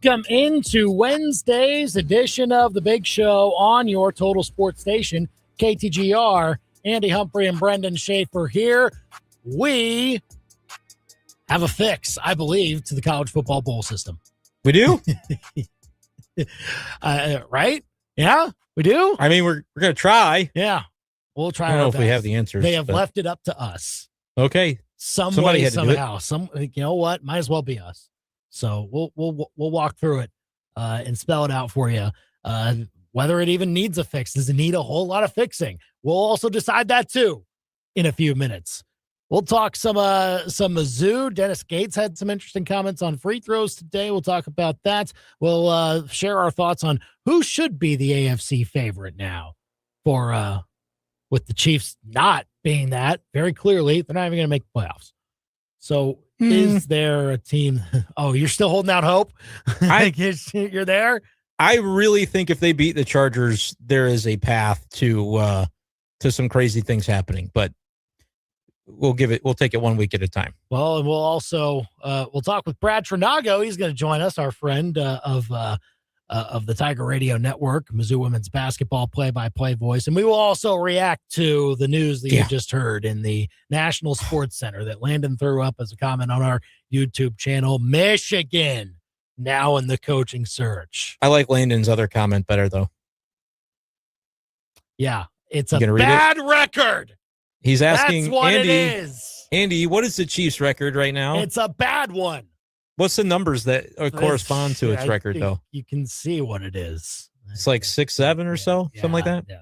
Welcome into Wednesday's edition of The Big Show on your Total Sports Station, KTGR. Andy Humphrey and Brendan Schaefer here. We have a fix, I believe, to the college football bowl system. We do? Right? Yeah, we do. I mean, we're going to try. Yeah, we'll try. I don't know if we have the answers. They have left it up to us. Okay. Somebody way, somehow. You know what? Might as well be us. So we'll walk through it and spell it out for you. Whether it even needs a fix, does it need a whole lot of fixing? We'll also decide that too in a few minutes. We'll talk some Mizzou. Dennis Gates had some interesting comments on free throws today. We'll talk about that. We'll share our thoughts on who should be the AFC favorite now for with the Chiefs not being that very clearly. They're not even going to make the playoffs. So is there a team? Oh, you're still holding out hope? You're there? I really think if they beat the Chargers, there is a path to some crazy things happening, but we'll take it 1 week at a time. Well, and we'll also we'll talk with Brad Tregnago. He's going to join us, our friend of the Tiger Radio Network, Mizzou women's basketball play-by-play voice. And we will also react to the news that you just heard in the National Sports Center that Landon threw up as a comment on our YouTube channel. Michigan now in the coaching search. I like Landon's other comment better, though. Yeah, it's a bad record. He's asking That's what Andy, it is. Andy, what is the Chiefs' record right now? It's a bad one. What's the numbers that correspond to its record, though? You can see what it is. It's like 6-7 or so, something like that? Yeah.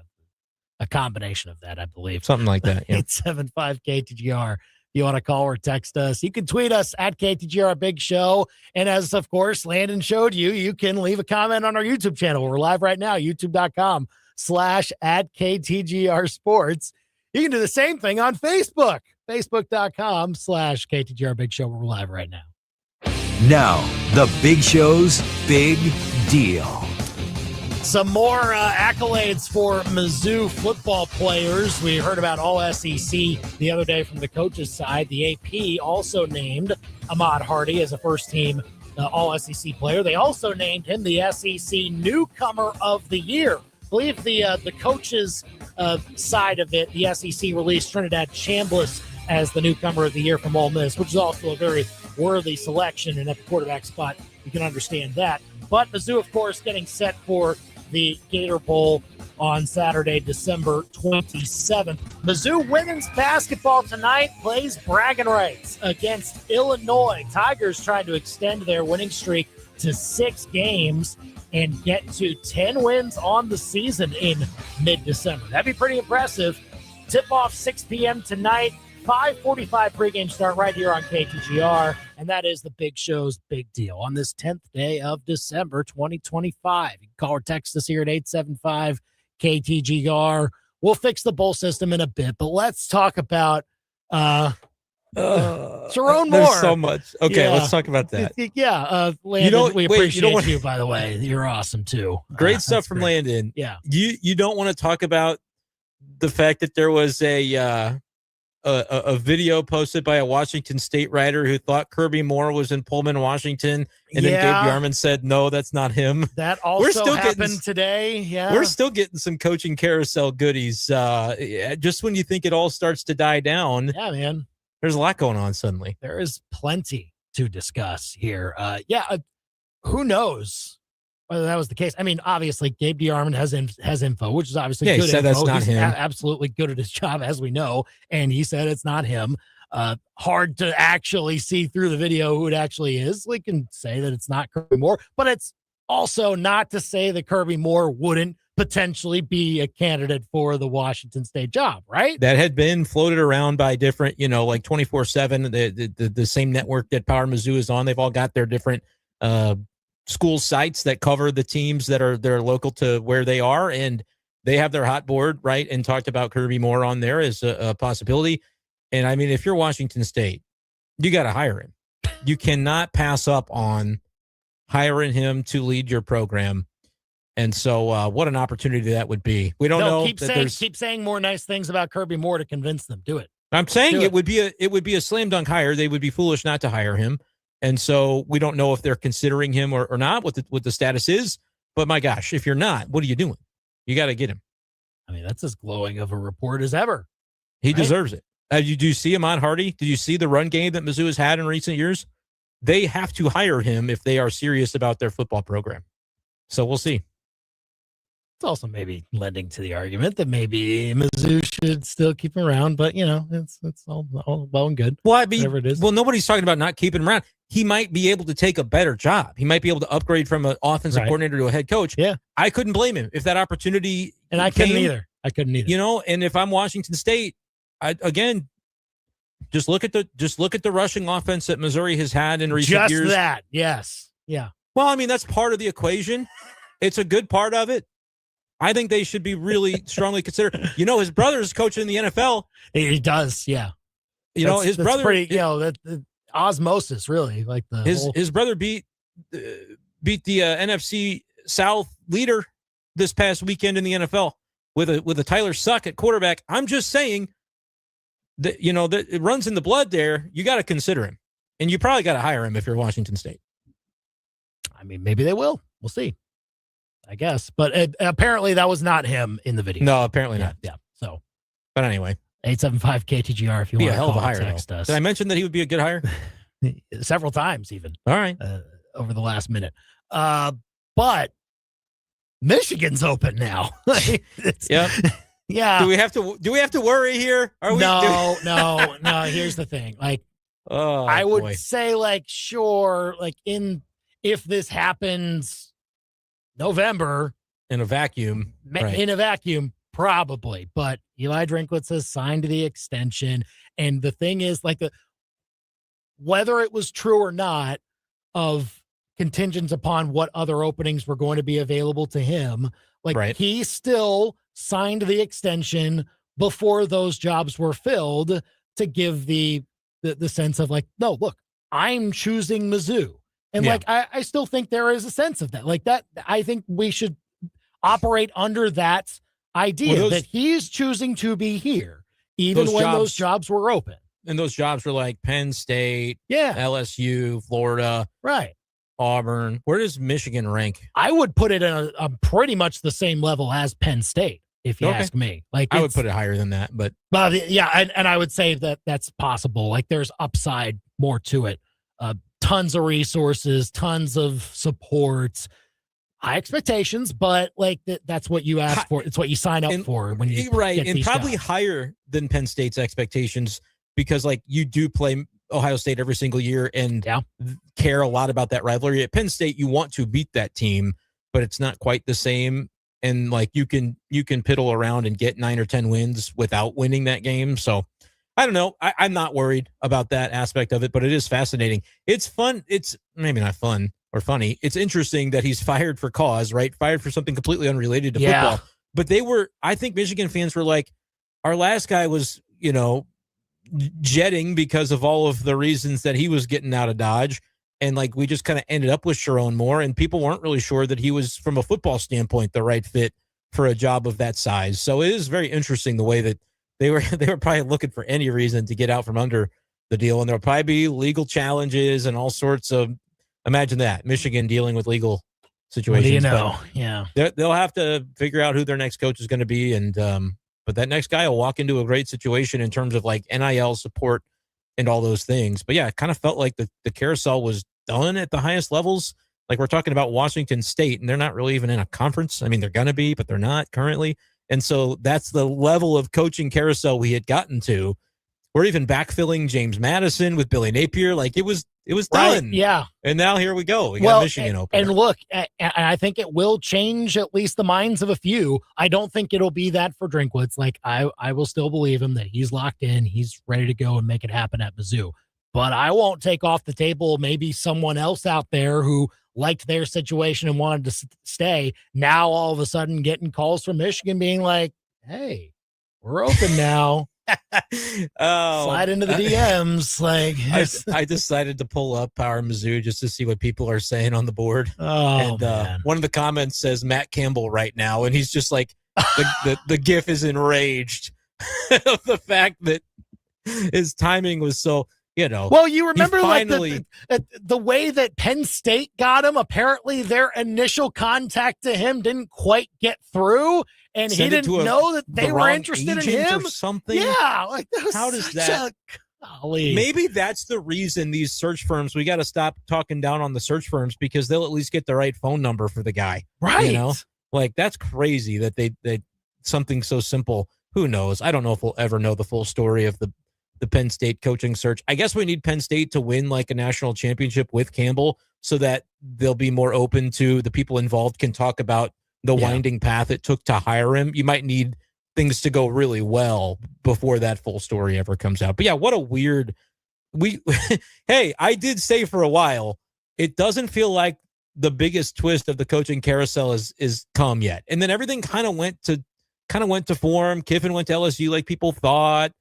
A combination of that, I believe. Something like that, yeah. 875-KTGR. If you want to call or text us, you can tweet us at KTGR Big Show. And as, of course, Landon showed you, you can leave a comment on our YouTube channel. We're live right now, youtube.com/@KTGR Sports. You can do the same thing on Facebook, facebook.com/KTGR Big Show. We're live right now. Now, the Big Show's Big Deal. Some more accolades for Mizzou football players. We heard about all SEC the other day from the coaches' side. The AP also named Ahmad Hardy as a first-team all SEC player. They also named him the SEC Newcomer of the Year. I believe the coaches' side of it, the SEC released Trinidad Chambliss as the Newcomer of the Year from Ole Miss, which is also a very worthy selection, and at the quarterback spot, you can understand that. But Mizzou, of course, getting set for the Gator Bowl on Saturday, December 27th. Mizzou women's basketball tonight plays bragging rights against Illinois. Tigers trying to extend their winning streak to 6 games and get to 10 wins on the season in mid-December. That'd be pretty impressive. Tip-off 6 p.m. tonight. 5:45 pregame start right here on KTGR, and that is the Big Show's Big Deal on this 10th day of December 2025. You can call or text us here at 875-KTGR. We'll fix the bowl system in a bit, but let's talk about Sharon Moore. There's so much. Okay, let's talk about that. Landon, we appreciate you, by the way. You're awesome, too. Great stuff from Landon. Yeah. You don't want to talk about the fact that there was a video posted by a Washington State writer who thought Kirby Moore was in Pullman, Washington, and then Gabe Yarman said, no, that's not him. That also happened today. Yeah, we're still getting some coaching carousel goodies. Just when you think it all starts to die down, yeah, man, there's a lot going on suddenly. There is plenty to discuss here. Who knows whether that was the case? I mean, obviously, Gabe DeArmond has info, which is obviously good. He said info. That's not him. Absolutely good at his job, as we know. And he said it's not him. Hard to actually see through the video who it actually is. We can say that it's not Kirby Moore, but it's also not to say that Kirby Moore wouldn't potentially be a candidate for the Washington State job, right? That had been floated around by different, like 24/7, the same network that Power Mizzou is on. They've all got their different school sites that cover the teams that are local to where they are, and they have their hot board, right, and talked about Kirby Moore on there as a possibility. And I mean, if you're Washington State, you got to hire him. You cannot pass up on hiring him to lead your program. And so what an opportunity that would be. We don't know. Keep saying more nice things about Kirby Moore to convince them. Do it. I'm saying it would be a slam dunk hire. They would be foolish not to hire him. And so we don't know if they're considering him or not, what the status is. But my gosh, if you're not, what are you doing? You got to get him. I mean, that's as glowing of a report as ever. He deserves it. Do you see Ahmad Hardy? Did you see the run game that Mizzou has had in recent years? They have to hire him if they are serious about their football program. So we'll see. It's also maybe lending to the argument that maybe Mizzou should still keep him around, but it's all well and good. Well, I mean, whatever it is. Well, nobody's talking about not keeping him around. He might be able to take a better job. He might be able to upgrade from an offensive coordinator to a head coach. Yeah, I couldn't blame him if that opportunity. And I couldn't either. And if I'm Washington State, just look at the rushing offense that Missouri has had in recent years. Just that, yes, yeah. Well, I mean, that's part of the equation. It's a good part of it. I think they should be really strongly considered. His brother is coaching in the NFL. He does, yeah. His brother. Pretty, that osmosis, really. Like his brother beat the NFC South leader this past weekend in the NFL with a Tyler Suck at quarterback. I'm just saying that that it runs in the blood there. You got to consider him, and you probably got to hire him if you're Washington State. I mean, maybe they will. We'll see. I guess, but apparently that was not him in the video. No, apparently not. Yeah. So, but anyway, 875 KTGR if you want to hell of a hire. Text us. Did I mention that he would be a good hire? Several times, even. All right, over the last minute. But Michigan's open now. Yep. Yeah. Do we have to worry here? No. Here's the thing. Like, I would say, like, sure, like if this happens November in a vacuum, probably. But Eli Drinkwitz has signed the extension, and the thing is, like, whether it was true or not, of contingent upon what other openings were going to be available to him, like he still signed the extension before those jobs were filled to give the sense of like, no, look, I'm choosing Mizzou. And I still think there is a sense of that. Like that, I think we should operate under that idea that he's choosing to be here, even when those jobs were open. And those jobs were like Penn State, LSU, Florida, Auburn. Where does Michigan rank? I would put it in a pretty much the same level as Penn State, if you ask me. Like I would put it higher than that, but and I would say that that's possible. Like there's upside more to it. Tons of resources, tons of support, high expectations, but like that's what you ask for. It's what you sign up for when you get and these probably jobs. Higher than Penn State's expectations because like you do play Ohio State every single year and care a lot about that rivalry. At Penn State, you want to beat that team, but it's not quite the same. And like you can piddle around and get 9 or 10 wins without winning that game. So I don't know. I'm not worried about that aspect of it, but it is fascinating. It's fun. It's maybe not fun or funny. It's interesting that he's fired for cause, right? Fired for something completely unrelated to football. But I think Michigan fans were like, our last guy was, jetting because of all of the reasons that he was getting out of Dodge. And like, we just kind of ended up with Sharon Moore and people weren't really sure that he was from a football standpoint, the right fit for a job of that size. So it is very interesting the way that they were probably looking for any reason to get out from under the deal. And there'll probably be legal challenges and all sorts of, imagine that, Michigan dealing with legal situations. They'll have to figure out who their next coach is going to be. And, but that next guy will walk into a great situation in terms of like NIL support and all those things. But yeah, it kind of felt like the carousel was done at the highest levels. Like we're talking about Washington State and they're not really even in a conference. I mean, they're going to be, but they're not currently. And so that's the level of coaching carousel we had gotten to. We're even backfilling James Madison with Billy Napier. Like it was done. Yeah. And now here we go. We got Michigan open. And look, I think it will change at least the minds of a few. I don't think it'll be that for Drinkwitz. Like I will still believe him that he's locked in. He's ready to go and make it happen at Mizzou. But I won't take off the table maybe someone else out there who liked their situation and wanted to stay. Now all of a sudden getting calls from Michigan being like, hey, we're open now. Slide into the DMs. Like I decided to pull up Power Mizzou just to see what people are saying on the board. Man. One of the comments says Matt Campbell right now, and he's just like the GIF is enraged of the fact that his timing was so. You know, well, you remember finally, the way that Penn State got him. Apparently, their initial contact to him didn't quite get through, and he didn't know that they were interested in him or something. Yeah, like that was how does that? Golly. Maybe that's the reason these search firms. We got to stop talking down on the search firms because they'll at least get the right phone number for the guy. Right? You know, like that's crazy that they something so simple. Who knows? I don't know if we'll ever know the full story of the Penn State coaching search. I guess we need Penn State to win like a national championship with Campbell so that they'll be more open to the people involved can talk about the winding path it took to hire him. You might need things to go really well before that full story ever comes out. But yeah, what a weird hey, I did say for a while, it doesn't feel like the biggest twist of the coaching carousel is come yet. And then everything kind of went to form. Kiffin went to LSU like people thought.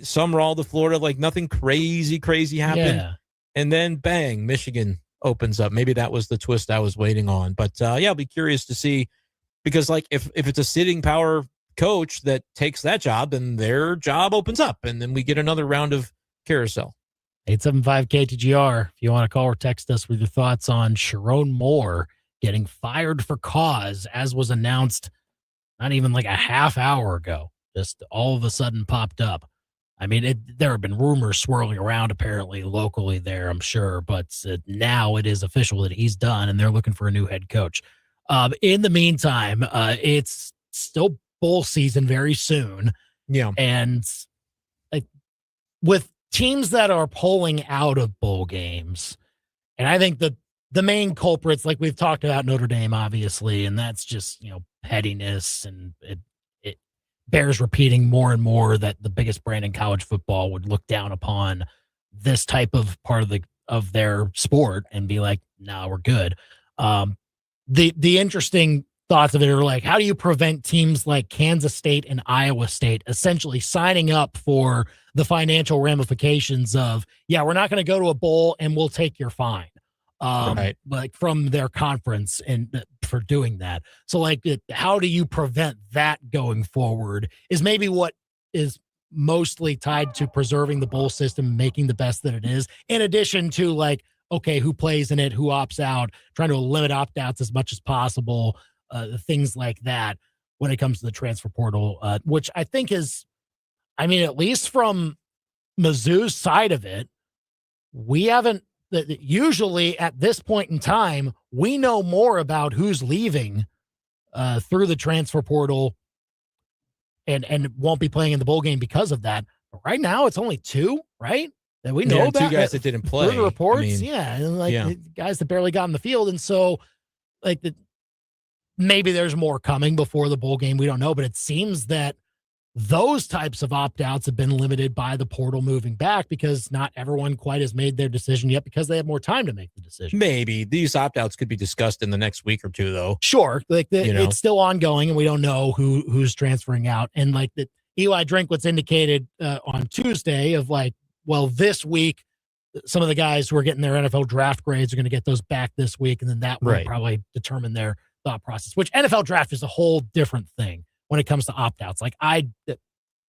Summerall to Florida, like nothing crazy happened. Yeah. And then bang, Michigan opens up. Maybe that was the twist I was waiting on. But I'll be curious to see because like if it's a sitting power coach that takes that job, then their job opens up and then we get another round of carousel. 875-KTGR. If you want to call or text us with your thoughts on Sharon Moore getting fired for cause, as was announced not even like a half hour ago, just all of a sudden popped up. I mean, there have been rumors swirling around apparently locally there, I'm sure, but now it is official that he's done and they're looking for a new head coach. In the meantime, it's still bowl season very soon. Yeah. And like with teams that are pulling out of bowl games, and I think the main culprits, like we've talked about Notre Dame, obviously, and that's just, pettiness, and it bears repeating more and more that the biggest brand in college football would look down upon this type of part of their sport and be like, no, we're good. The interesting thoughts of it are like, how do you prevent teams like Kansas State and Iowa State essentially signing up for the financial ramifications of, yeah, we're not going to go to a bowl and we'll take your fine. Right. Like from their conference and for doing that. So like, how do you prevent that going forward is maybe what is mostly tied to preserving the bowl system, making the best that it is, in addition to like, okay, who plays in it, who opts out, trying to limit opt-outs as much as possible, things like that when it comes to the transfer portal, which I think is, I mean, at least from Mizzou's side of it, we haven't, usually at this point in time, we know more about who's leaving through the transfer portal and won't be playing in the bowl game because of that. But right now, it's only two, right? That we know about. Two guys that didn't play. Through the reports, and guys that barely got in the field. And so, like, maybe there's more coming before the bowl game. We don't know, but it seems that those types of opt-outs have been limited by the portal moving back because not everyone quite has made their decision yet because they have more time to make the decision. Maybe these opt-outs could be discussed in the next week or two, though. Sure. Like it's still ongoing and we don't know who's transferring out. And like the Eli Drinkwitz indicated on Tuesday of like, well, this week, some of the guys who are getting their NFL draft grades are going to get those back this week. And then that will probably determine their thought process, which NFL draft is a whole different thing when it comes to opt-outs. Like I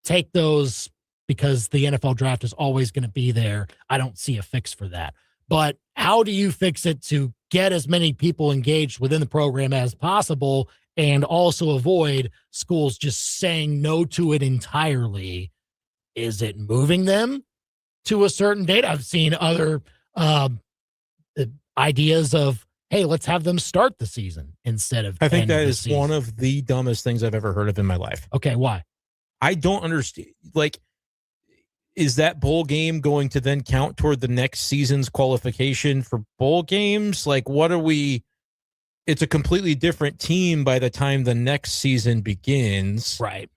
take those because the NFL draft is always going to be there. I don't see a fix for that. But how do you fix it to get as many people engaged within the program as possible and also avoid schools just saying no to it entirely? Is it moving them to a certain date? I've seen other ideas of, hey, let's have them start the season instead of. I think that is one of the dumbest things I've ever heard of in my life. Okay, why? I don't understand. Like, is that bowl game going to then count toward the next season's qualification for bowl games? Like, what are we? It's a completely different team by the time the next season begins. Right.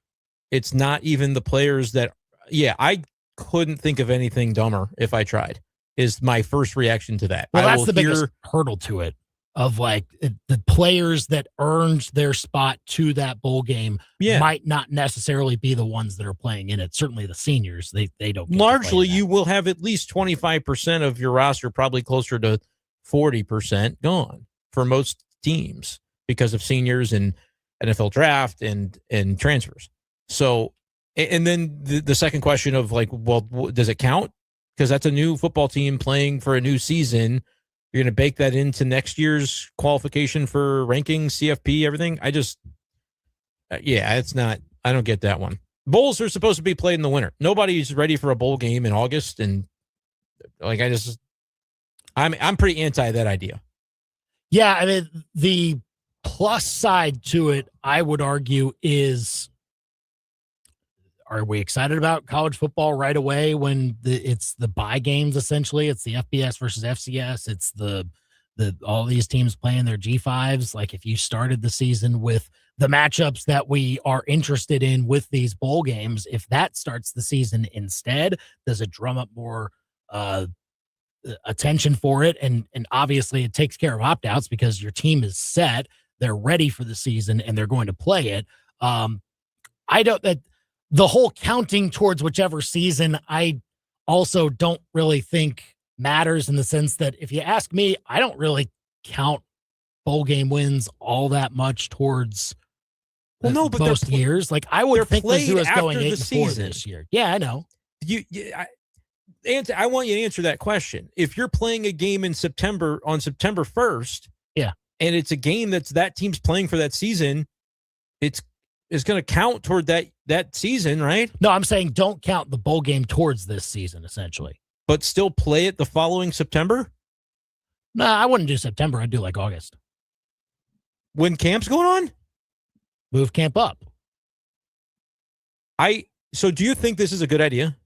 It's not even the players that. Yeah, I couldn't think of anything dumber if I tried. Is my first reaction to that. Well, that's the biggest hurdle to it. Of like the players that earned their spot to that bowl game might not necessarily be the ones that are playing in it. Certainly the seniors, they don't. Largely, you will have at least 25% of your roster, probably closer to 40% gone for most teams because of seniors and NFL draft and transfers. So, and then the second question of like, well, does it count? because that's a new football team playing for a new season. You're going to bake that into next year's qualification for rankings, CFP, everything. It's not. I don't get that one. Bowls are supposed to be played in the winter. Nobody's ready for a bowl game in August, and I'm pretty anti that idea. Yeah, I mean, the plus side to it, I would argue, is, are we excited about college football right away when it's the bye games, essentially? It's the FBS versus FCS. It's the all these teams playing their G5s. Like, if you started the season with the matchups that we are interested in with these bowl games, if that starts the season instead, does it drum up more attention for it? And obviously it takes care of opt-outs because your team is set, they're ready for the season, and they're going to play it. That the whole counting towards whichever season, I also don't really think matters, in the sense that, if you ask me, I don't really count bowl game wins all that much towards most years. Like, I would think Mizzou is going 8-4 this year. Yeah, I know. I want you to answer that question. If you're playing a game in September on September 1st, and it's a game that team's playing for that season, it's going to count toward that season, right? No, I'm saying don't count the bowl game towards this season, essentially. But still play it the following September? No, I wouldn't do September. I'd do like August. When camp's going on? Move camp up. So do you think this is a good idea?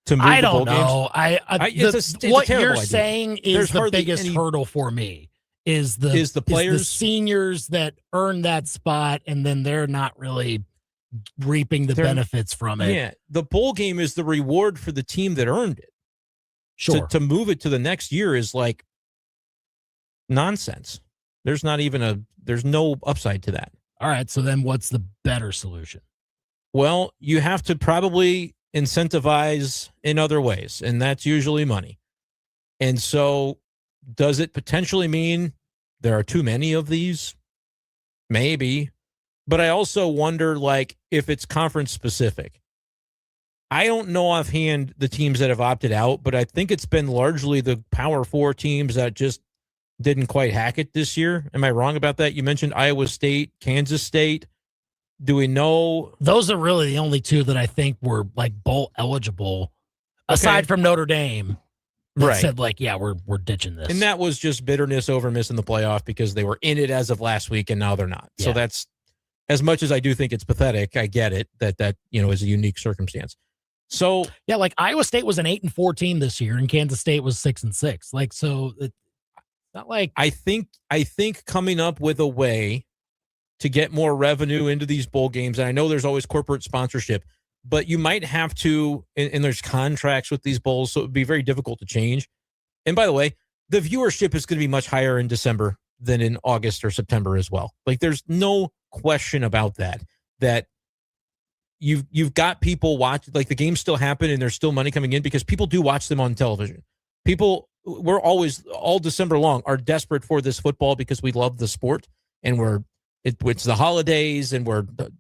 To move I the don't bowl know. Games? What you're saying is the biggest hurdle for me. Is the players, the seniors that earn that spot, and then they're not really reaping the benefits from it. Yeah, the bowl game is the reward for the team that earned it. Sure. To move it to the next year is like nonsense. There's no upside to that. All right, so then what's the better solution? Well, you have to probably incentivize in other ways, and that's usually money. And so, does it potentially mean there are too many of these? Maybe. But I also wonder, like, if it's conference specific. I don't know offhand the teams that have opted out, but I think it's been largely the Power 4 teams that just didn't quite hack it this year. Am I wrong about that? You mentioned Iowa State, Kansas State. Do we know? Those are really the only two that I think were like bowl eligible, aside from Notre Dame. That said, like, yeah, we're ditching this. And that was just bitterness over missing the playoff because they were in it as of last week and now they're not. Yeah. So that's, as much as I do think it's pathetic, I get it that is a unique circumstance. So yeah, like Iowa State was an 8-4 team this year, and Kansas State was 6-6. Like, so it's not like I think coming up with a way to get more revenue into these bowl games, and I know there's always corporate sponsorship, but you might have to, and there's contracts with these bowls, so it would be very difficult to change. And by the way, the viewership is going to be much higher in December than in August or September as well. Like, there's no question about that you've got people watch, like, the games still happen and there's still money coming in because people do watch them on television. We're always, all December long, are desperate for this football because we love the sport, and it's the holidays and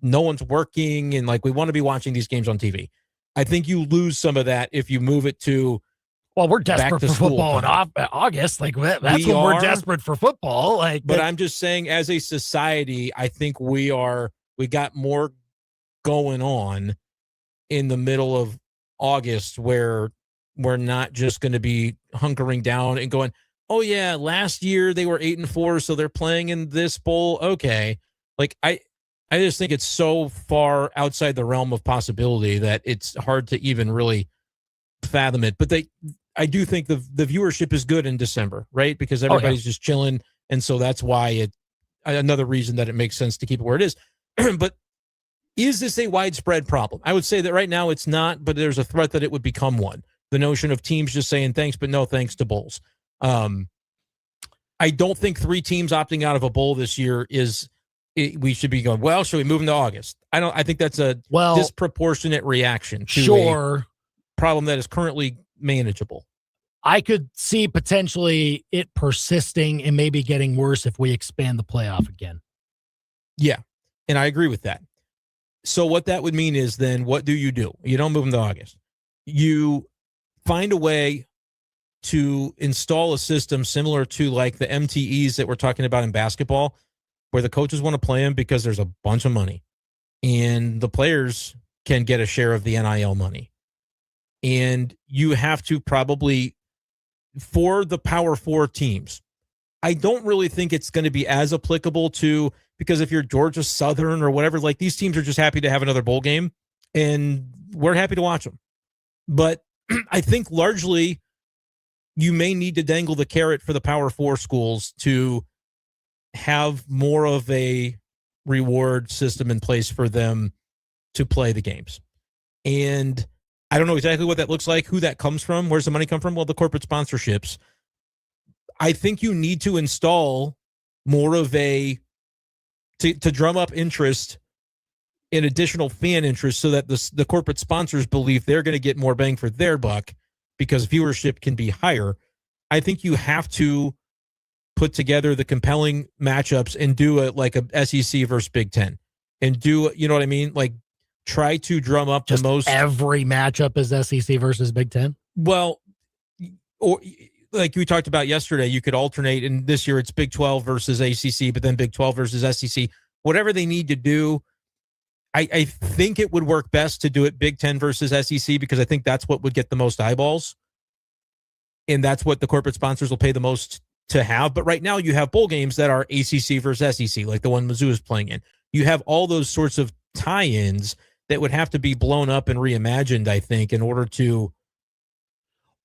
no one's working, and like, we want to be watching these games on TV. I think you lose some of that if you move it to, well, we're desperate for football in August. Like, that's when we're desperate for football. Like, but I'm just saying, as a society, I think we got more going on in the middle of August, where we're not just going to be hunkering down and going, oh yeah, last year they were 8-4, so they're playing in this bowl. Okay. Like, I just think it's so far outside the realm of possibility that it's hard to even really fathom it. But I do think the viewership is good in December, right? Because everybody's just chilling. And so that's why another reason that it makes sense to keep it where it is. But is this a widespread problem? I would say that right now it's not, but there's a threat that it would become one. The notion of teams just saying thanks, but no thanks to bowls. I don't think 3 teams opting out of a bowl this year we should be going, well, should we move into August? I think that's a disproportionate reaction to a problem that is currently manageable. I could see potentially it persisting and maybe getting worse if we expand the playoff again. Yeah, and I agree with that. So what that would mean is, then what do? You don't move them to August. You find a way to install a system similar to like the MTEs that we're talking about in basketball, where the coaches want to play them because there's a bunch of money and the players can get a share of the NIL money. And you have to probably, for the Power 4 teams, I don't really think it's going to be as applicable to, because if you're Georgia Southern or whatever, like these teams are just happy to have another bowl game and we're happy to watch them. But I think largely you may need to dangle the carrot for the Power 4 schools to have more of a reward system in place for them to play the games. And I don't know exactly what that looks like, who that comes from, where's the money come from? Well, the corporate sponsorships. I think you need to install more of a, to drum up interest and additional fan interest so that the corporate sponsors believe they're going to get more bang for their buck because viewership can be higher. I think you have to put together the compelling matchups and do a SEC versus Big Ten and do, you know what I mean? Like try to drum up just the most. Every matchup is SEC versus Big Ten. Well, or like we talked about yesterday, you could alternate, and this year it's Big 12 versus ACC, but then Big 12 versus SEC. Whatever they need to do, I think it would work best to do it Big 10 versus SEC because I think that's what would get the most eyeballs, and that's what the corporate sponsors will pay the most to have. But right now you have bowl games that are ACC versus SEC, like the one Mizzou is playing in. You have all those sorts of tie-ins that would have to be blown up and reimagined, I think, in order to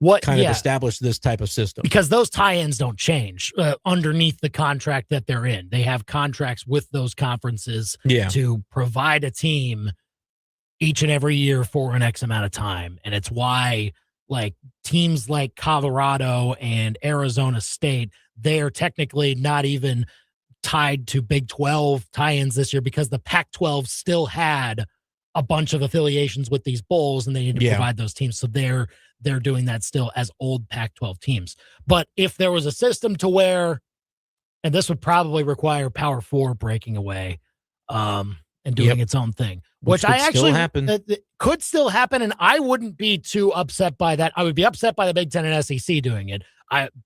of establish this type of system. Because those tie-ins don't change underneath the contract that they're in. They have contracts with those conferences to provide a team each and every year for an X amount of time. And it's why like teams like Colorado and Arizona State, they're technically not even tied to Big 12 tie-ins this year because the Pac-12 still had a bunch of affiliations with these bowls and they need to provide those teams. So they're doing that still as old Pac-12 teams. But if there was a system to where, and this would probably require Power 4 breaking away and doing its own thing, which I actually could still happen. And I wouldn't be too upset by that. I would be upset by the Big 10 and SEC doing it.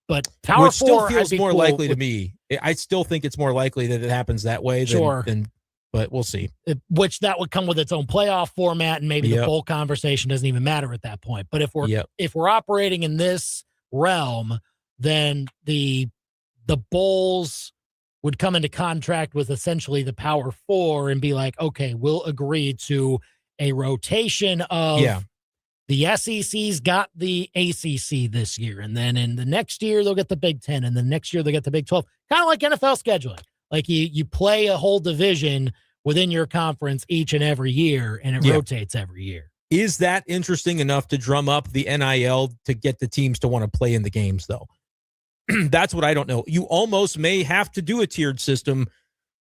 But Power 4 still feels more likely to me. I still think it's more likely that it happens that way than but we'll see. Which that would come with its own playoff format, and maybe the bowl conversation doesn't even matter at that point. But if we're operating in this realm, then the bowls would come into contract with essentially the Power 4 and be like, okay, we'll agree to a rotation of the SEC's got the ACC this year, and then in the next year they'll get the Big 10, and the next year they'll get the Big 12, kind of like NFL scheduling. Like you play a whole division within your conference each and every year, and it rotates every year. Is that interesting enough to drum up the NIL to get the teams to want to play in the games, though? That's what I don't know. You almost may have to do a tiered system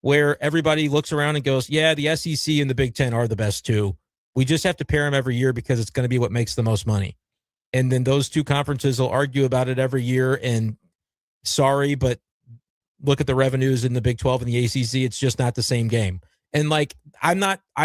where everybody looks around and goes, yeah, the SEC and the Big 10 are the best two. We just have to pair them every year because it's going to be what makes the most money. And then those two conferences will argue about it every year, and sorry, but look at the revenues in the Big 12 and the ACC. It's just not the same game. And like, I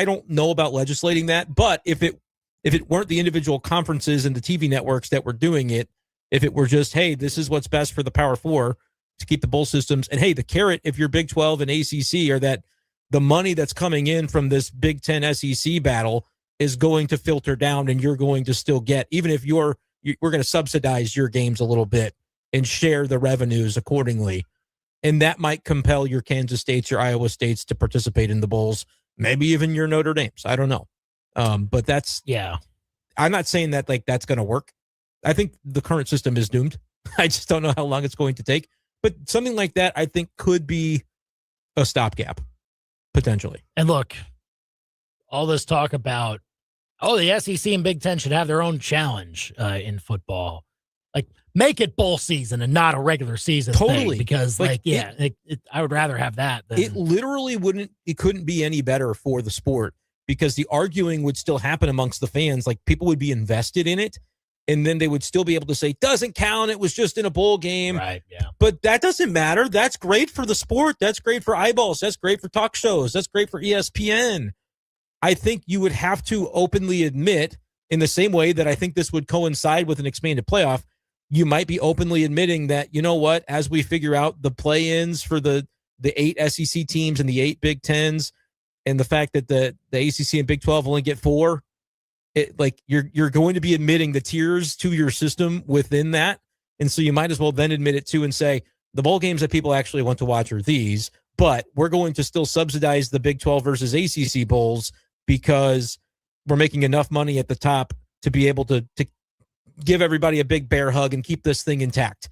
don't know about legislating that, but if it weren't the individual conferences and the TV networks that were doing it, if it were just, hey, this is what's best for the Power 4 to keep the bowl systems. And hey, the carrot, if you're Big 12 and ACC, are that the money that's coming in from this Big 10 SEC battle is going to filter down and you're going to still get, even if we're going to subsidize your games a little bit and share the revenues accordingly. And that might compel your Kansas States, your Iowa States to participate in the bowls, maybe even your Notre Dames. I don't know. But that's, I'm not saying that like that's going to work. I think the current system is doomed. I just don't know how long it's going to take. But something like that, I think, could be a stopgap, potentially. And look, all this talk about, the SEC and Big Ten should have their own challenge in football. Like, make it bowl season and not a regular season thing, because I would rather have that than, it literally couldn't be any better for the sport, because the arguing would still happen amongst the fans. Like, people would be invested in it, and then they would still be able to say, doesn't count, it was just in a bowl game. Right, yeah. But that doesn't matter. That's great for the sport. That's great for eyeballs. That's great for talk shows. That's great for ESPN. I think you would have to openly admit in the same way that I think this would coincide with an expanded playoff, you might be openly admitting that, you know what, as we figure out the play-ins for the 8 SEC teams and the 8 Big Tens, and the fact that the ACC and Big 12 only get 4, you're going to be admitting the tiers to your system within that. And so you might as well then admit it too and say, the bowl games that people actually want to watch are these, but we're going to still subsidize the Big 12 versus ACC bowls because we're making enough money at the top to be able to give everybody a big bear hug and keep this thing intact.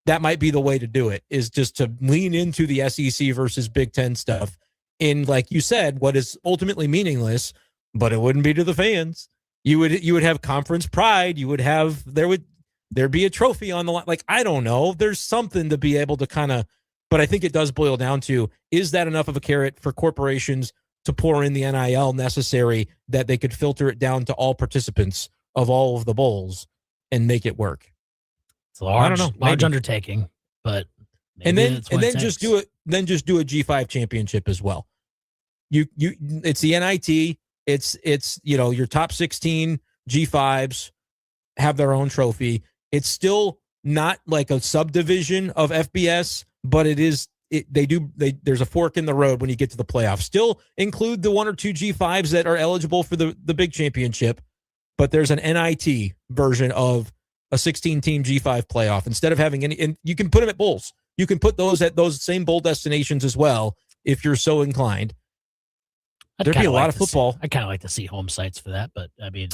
That might be the way to do it, is just to lean into the SEC versus Big Ten stuff in, like you said, what is ultimately meaningless, but it wouldn't be to the fans. You would have conference pride. There'd be a trophy on the line. Like, I don't know. There's something to be able to kind of, but I think it does boil down to, is that enough of a carrot for corporations to pour in the NIL necessary that they could filter it down to all participants of all of the bowls and make it work? It's a large undertaking, but and then just do a G5 championship as well. It's the NIT. It's your top 16 G5s have their own trophy. It's still not like a subdivision of FBS, but there's a fork in the road when you get to the playoffs. Still include the 1 or 2 G5s that are eligible for the big championship, but there's an NIT version of a 16-team G5 playoff instead of having any. And you can put them at bowls. You can put those at those same bowl destinations as well if you're so inclined. There'd be a lot of football. I kind of like to see home sites for that, but I mean,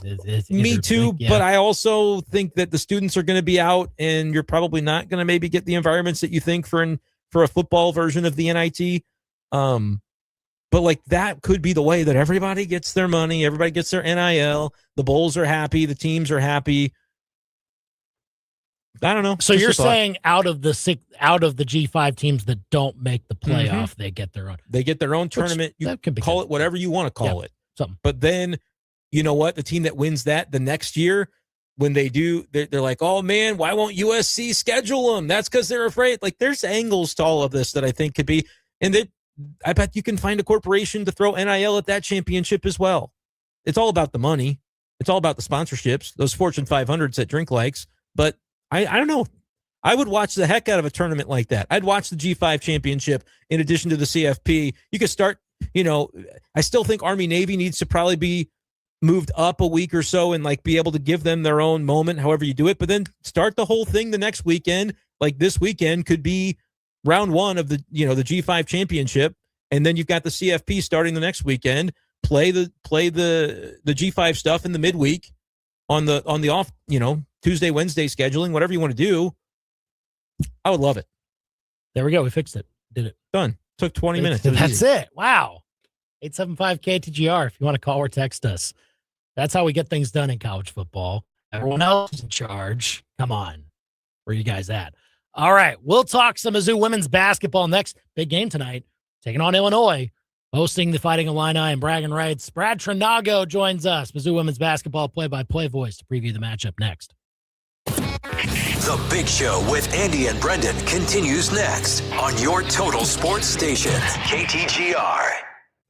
me too. Yeah. But I also think that the students are going to be out, and you're probably not going to maybe get the environments that you think for a football version of the NIT. But like that could be the way that everybody gets their money, everybody gets their NIL. The bowls are happy, the teams are happy. I don't know. So you're saying out of the G5 teams that don't make the playoff, they get their own. They get their own tournament. You can call it whatever you want to call it. Something. But then, you know what? The team that wins that the next year, when they do, they're like, oh man, why won't USC schedule them? That's because they're afraid. Like, there's angles to all of this that I think could be, and I bet you can find a corporation to throw NIL at that championship as well. It's all about the money. It's all about the sponsorships, those Fortune 500s that Drink likes. But I don't know. I would watch the heck out of a tournament like that. I'd watch the G5 championship in addition to the CFP. You could start, I still think Army Navy needs to probably be moved up a week or so and like be able to give them their own moment, however you do it. But then start the whole thing the next weekend. Like this weekend could be round 1 of the G5 championship. And then you've got the CFP starting the next weekend. Play the G5 stuff in the midweek on the off, Tuesday, Wednesday scheduling, whatever you want to do. I would love it. There we go. We fixed it. Did it. Done. Took 20 minutes. That's it. Wow. 875-KTGR if you want to call or text us. That's how we get things done in college football. Everyone else is in charge. Come on. Where are you guys at? All right. We'll talk some Mizzou women's basketball next. Big game tonight. Taking on Illinois. Hosting the Fighting Illini and bragging rights. Brad Tregnago joins us. Mizzou women's basketball play-by-play voice to preview the matchup next. The Big Show with Andy and Brendan continues next on your total sports station, KTGR.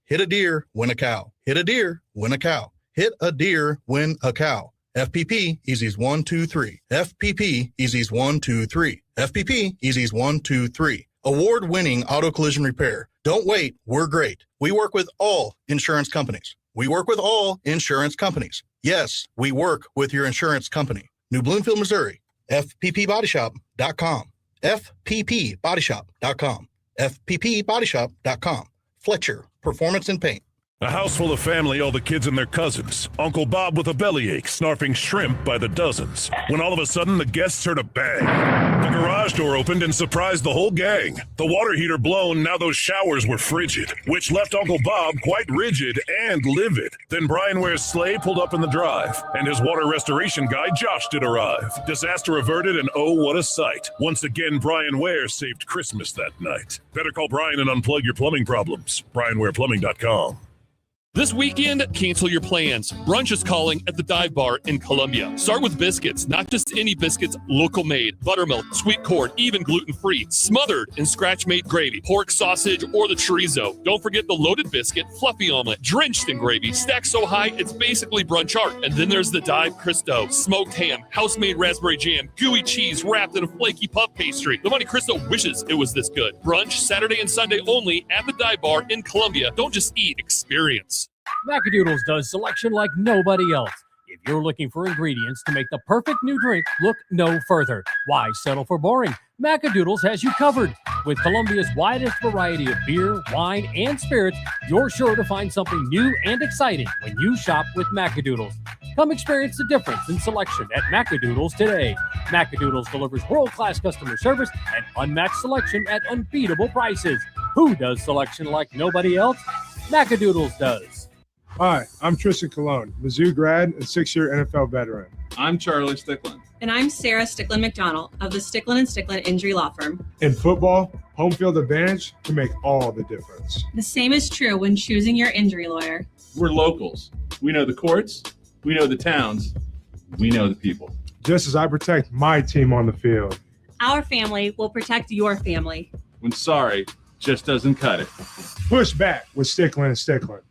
Hit a deer, win a cow. Hit a deer, win a cow. Hit a deer, win a cow. FPP, Easy's 1, 2, 3. FPP, Easy's 1, 2, 3. FPP, Easy's 1, 2, 3. Award-winning auto collision repair. Don't wait, we're great. We work with all insurance companies. We work with all insurance companies. Yes, we work with your insurance company. New Bloomfield, Missouri. FPPBodyShop.com. FPPBodyShop.com. FPPBodyShop.com. Fletcher, Performance and Paint. A house full of family, all the kids and their cousins. Uncle Bob with a bellyache, snarfing shrimp by the dozens. When all of a sudden, the guests heard a bang. The garage door opened and surprised the whole gang. The water heater blown, now those showers were frigid, which left Uncle Bob quite rigid and livid. Then Brian Ware's sleigh pulled up in the drive, and his water restoration guy, Josh, did arrive. Disaster averted, and oh, what a sight. Once again, Brian Ware saved Christmas that night. Better call Brian and unplug your plumbing problems. BrianWarePlumbing.com. This weekend, cancel your plans. Brunch is calling at the Dive Bar in Columbia. Start with biscuits, not just any biscuits, local made, buttermilk, sweet corn, even gluten-free, smothered in scratch-made gravy, pork sausage, or the chorizo. Don't forget the loaded biscuit, fluffy omelet, drenched in gravy, stacked so high it's basically brunch art. And then there's the Dive Cristo, smoked ham, house-made raspberry jam, gooey cheese wrapped in a flaky puff pastry. The Monte Cristo wishes it was this good. Brunch Saturday and Sunday only at the Dive Bar in Columbia. Don't just eat, experience. Macadoodles does selection like nobody else. If you're looking for ingredients to make the perfect new drink, look no further. Why settle for boring? Macadoodles has you covered. With Columbia's widest variety of beer, wine, and spirits, you're sure to find something new and exciting when you shop with Macadoodles. Come experience the difference in selection at Macadoodles today. Macadoodles delivers world-class customer service and unmatched selection at unbeatable prices. Who does selection like nobody else? Macadoodles does. Hi, I'm Tristan Colon, Mizzou grad and 6-year NFL veteran. I'm Charlie Stickland. And I'm Sarah Stickland McDonald of the Stickland & Stickland Injury Law Firm. In football, home field advantage can make all the difference. The same is true when choosing your injury lawyer. We're locals. We know the courts, we know the towns, we know the people. Just as I protect my team on the field, Our family will protect your family. When sorry just doesn't cut it. push back with Stickland & Stickland.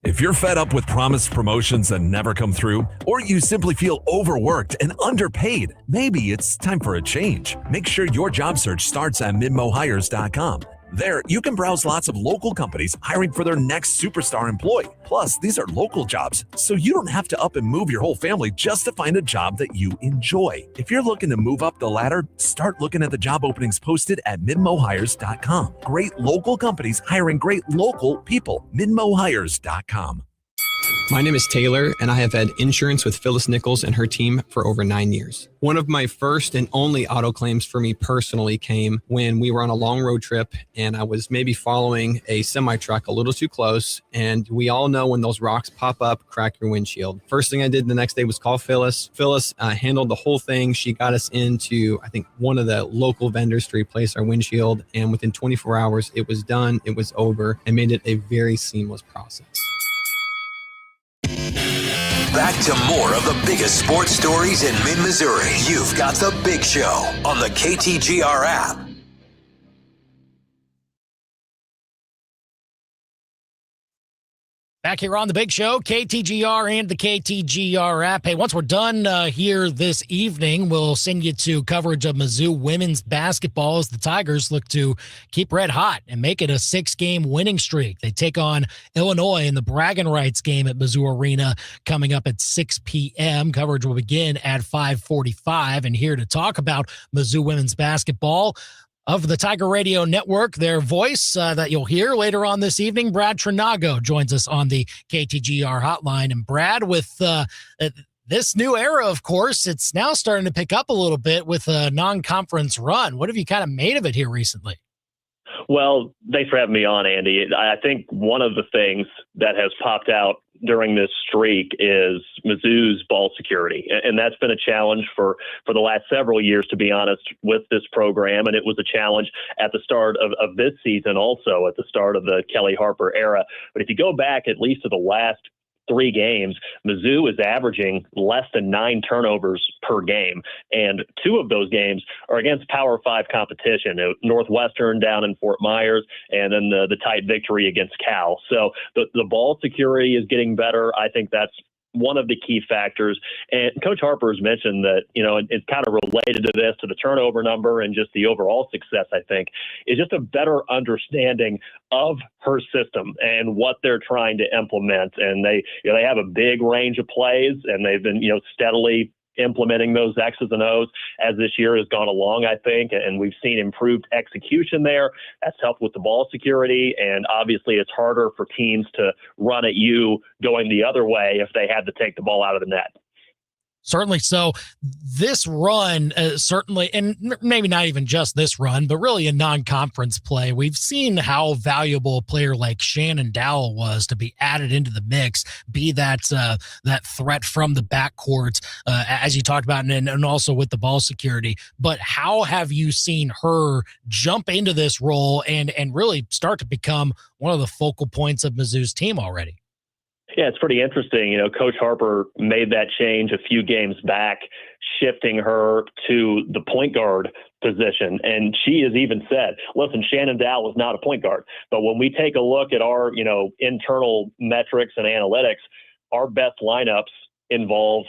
If you're fed up with promised promotions that never come through, or you simply feel overworked and underpaid, maybe it's time for a change. Make sure your job search starts at midmohires.com. There, you can browse lots of local companies hiring for their next superstar employee. Plus, these are local jobs, so you don't have to up and move your whole family just to find a job that you enjoy. If you're looking to move up the ladder, start looking at the job openings posted at midmohires.com. Great local companies hiring great local people. midmohires.com. My name is Taylor, and I have had insurance with Phyllis Nichols and her team for over 9 years. One of my first and only auto claims for me personally came when we were on a long road trip, and I was maybe following a semi-truck a little too close, and we all know when those rocks pop up, crack your windshield. First thing I did the next day was call Phyllis. Phyllis handled the whole thing. She got us into, I think, one of the local vendors to replace our windshield, and within 24 hours, it was done, it was over, and made it a very seamless process. Back to more of the biggest sports stories in mid-Missouri. You've got The Big Show on the KTGR app. Back here on The Big Show, KTGR and the KTGR app. Hey, once we're done here this evening, we'll send you to coverage of Mizzou women's basketball as the Tigers look to keep red hot and make it a 6-game winning streak. They take on Illinois in the bragging rights game at Mizzou Arena coming up at 6 p.m. Coverage will begin at 5:45. And here to talk about Mizzou women's basketball, of the Tiger Radio Network, their voice that you'll hear later on this evening, Brad Tregnago joins us on the KTGR hotline. And Brad, with this new era, of course, it's now starting to pick up a little bit with a non-conference run. What have you kind of made of it here recently? Well, thanks for having me on, Andy. I think one of the things that has popped out during this streak is Mizzou's ball security. And that's been a challenge for the last several years, to be honest, with this program. And it was a challenge at the start of this season, also at the start of the Kelly Harper era. But if you go back at least to the last 3 games, Mizzou is averaging less than 9 turnovers per game. And 2 of those games are against Power 5 competition, Northwestern down in Fort Myers, and then the tight victory against Cal. So the ball security is getting better. I think that's one of the key factors. And Coach Harper has mentioned that, it's kind of related to this, to the turnover number and just the overall success, I think, is just a better understanding of her system and what they're trying to implement. And they have a big range of plays, and they've been, steadily implementing those X's and O's as this year has gone along, I think, and we've seen improved execution there. That's helped with the ball security, and obviously it's harder for teams to run at you going the other way if they had to take the ball out of the net. Certainly. So this run, certainly, and maybe not even just this run, but really in non-conference play, we've seen how valuable a player like Shannon Dowell was to be added into the mix, be that threat from the backcourt, as you talked about, and also with the ball security. But how have you seen her jump into this role and really start to become one of the focal points of Mizzou's team already? Yeah, it's pretty interesting. Coach Harper made that change a few games back, shifting her to the point guard position. And she has even said, listen, Shannon Dow is not a point guard. But when we take a look at our, internal metrics and analytics, our best lineups involve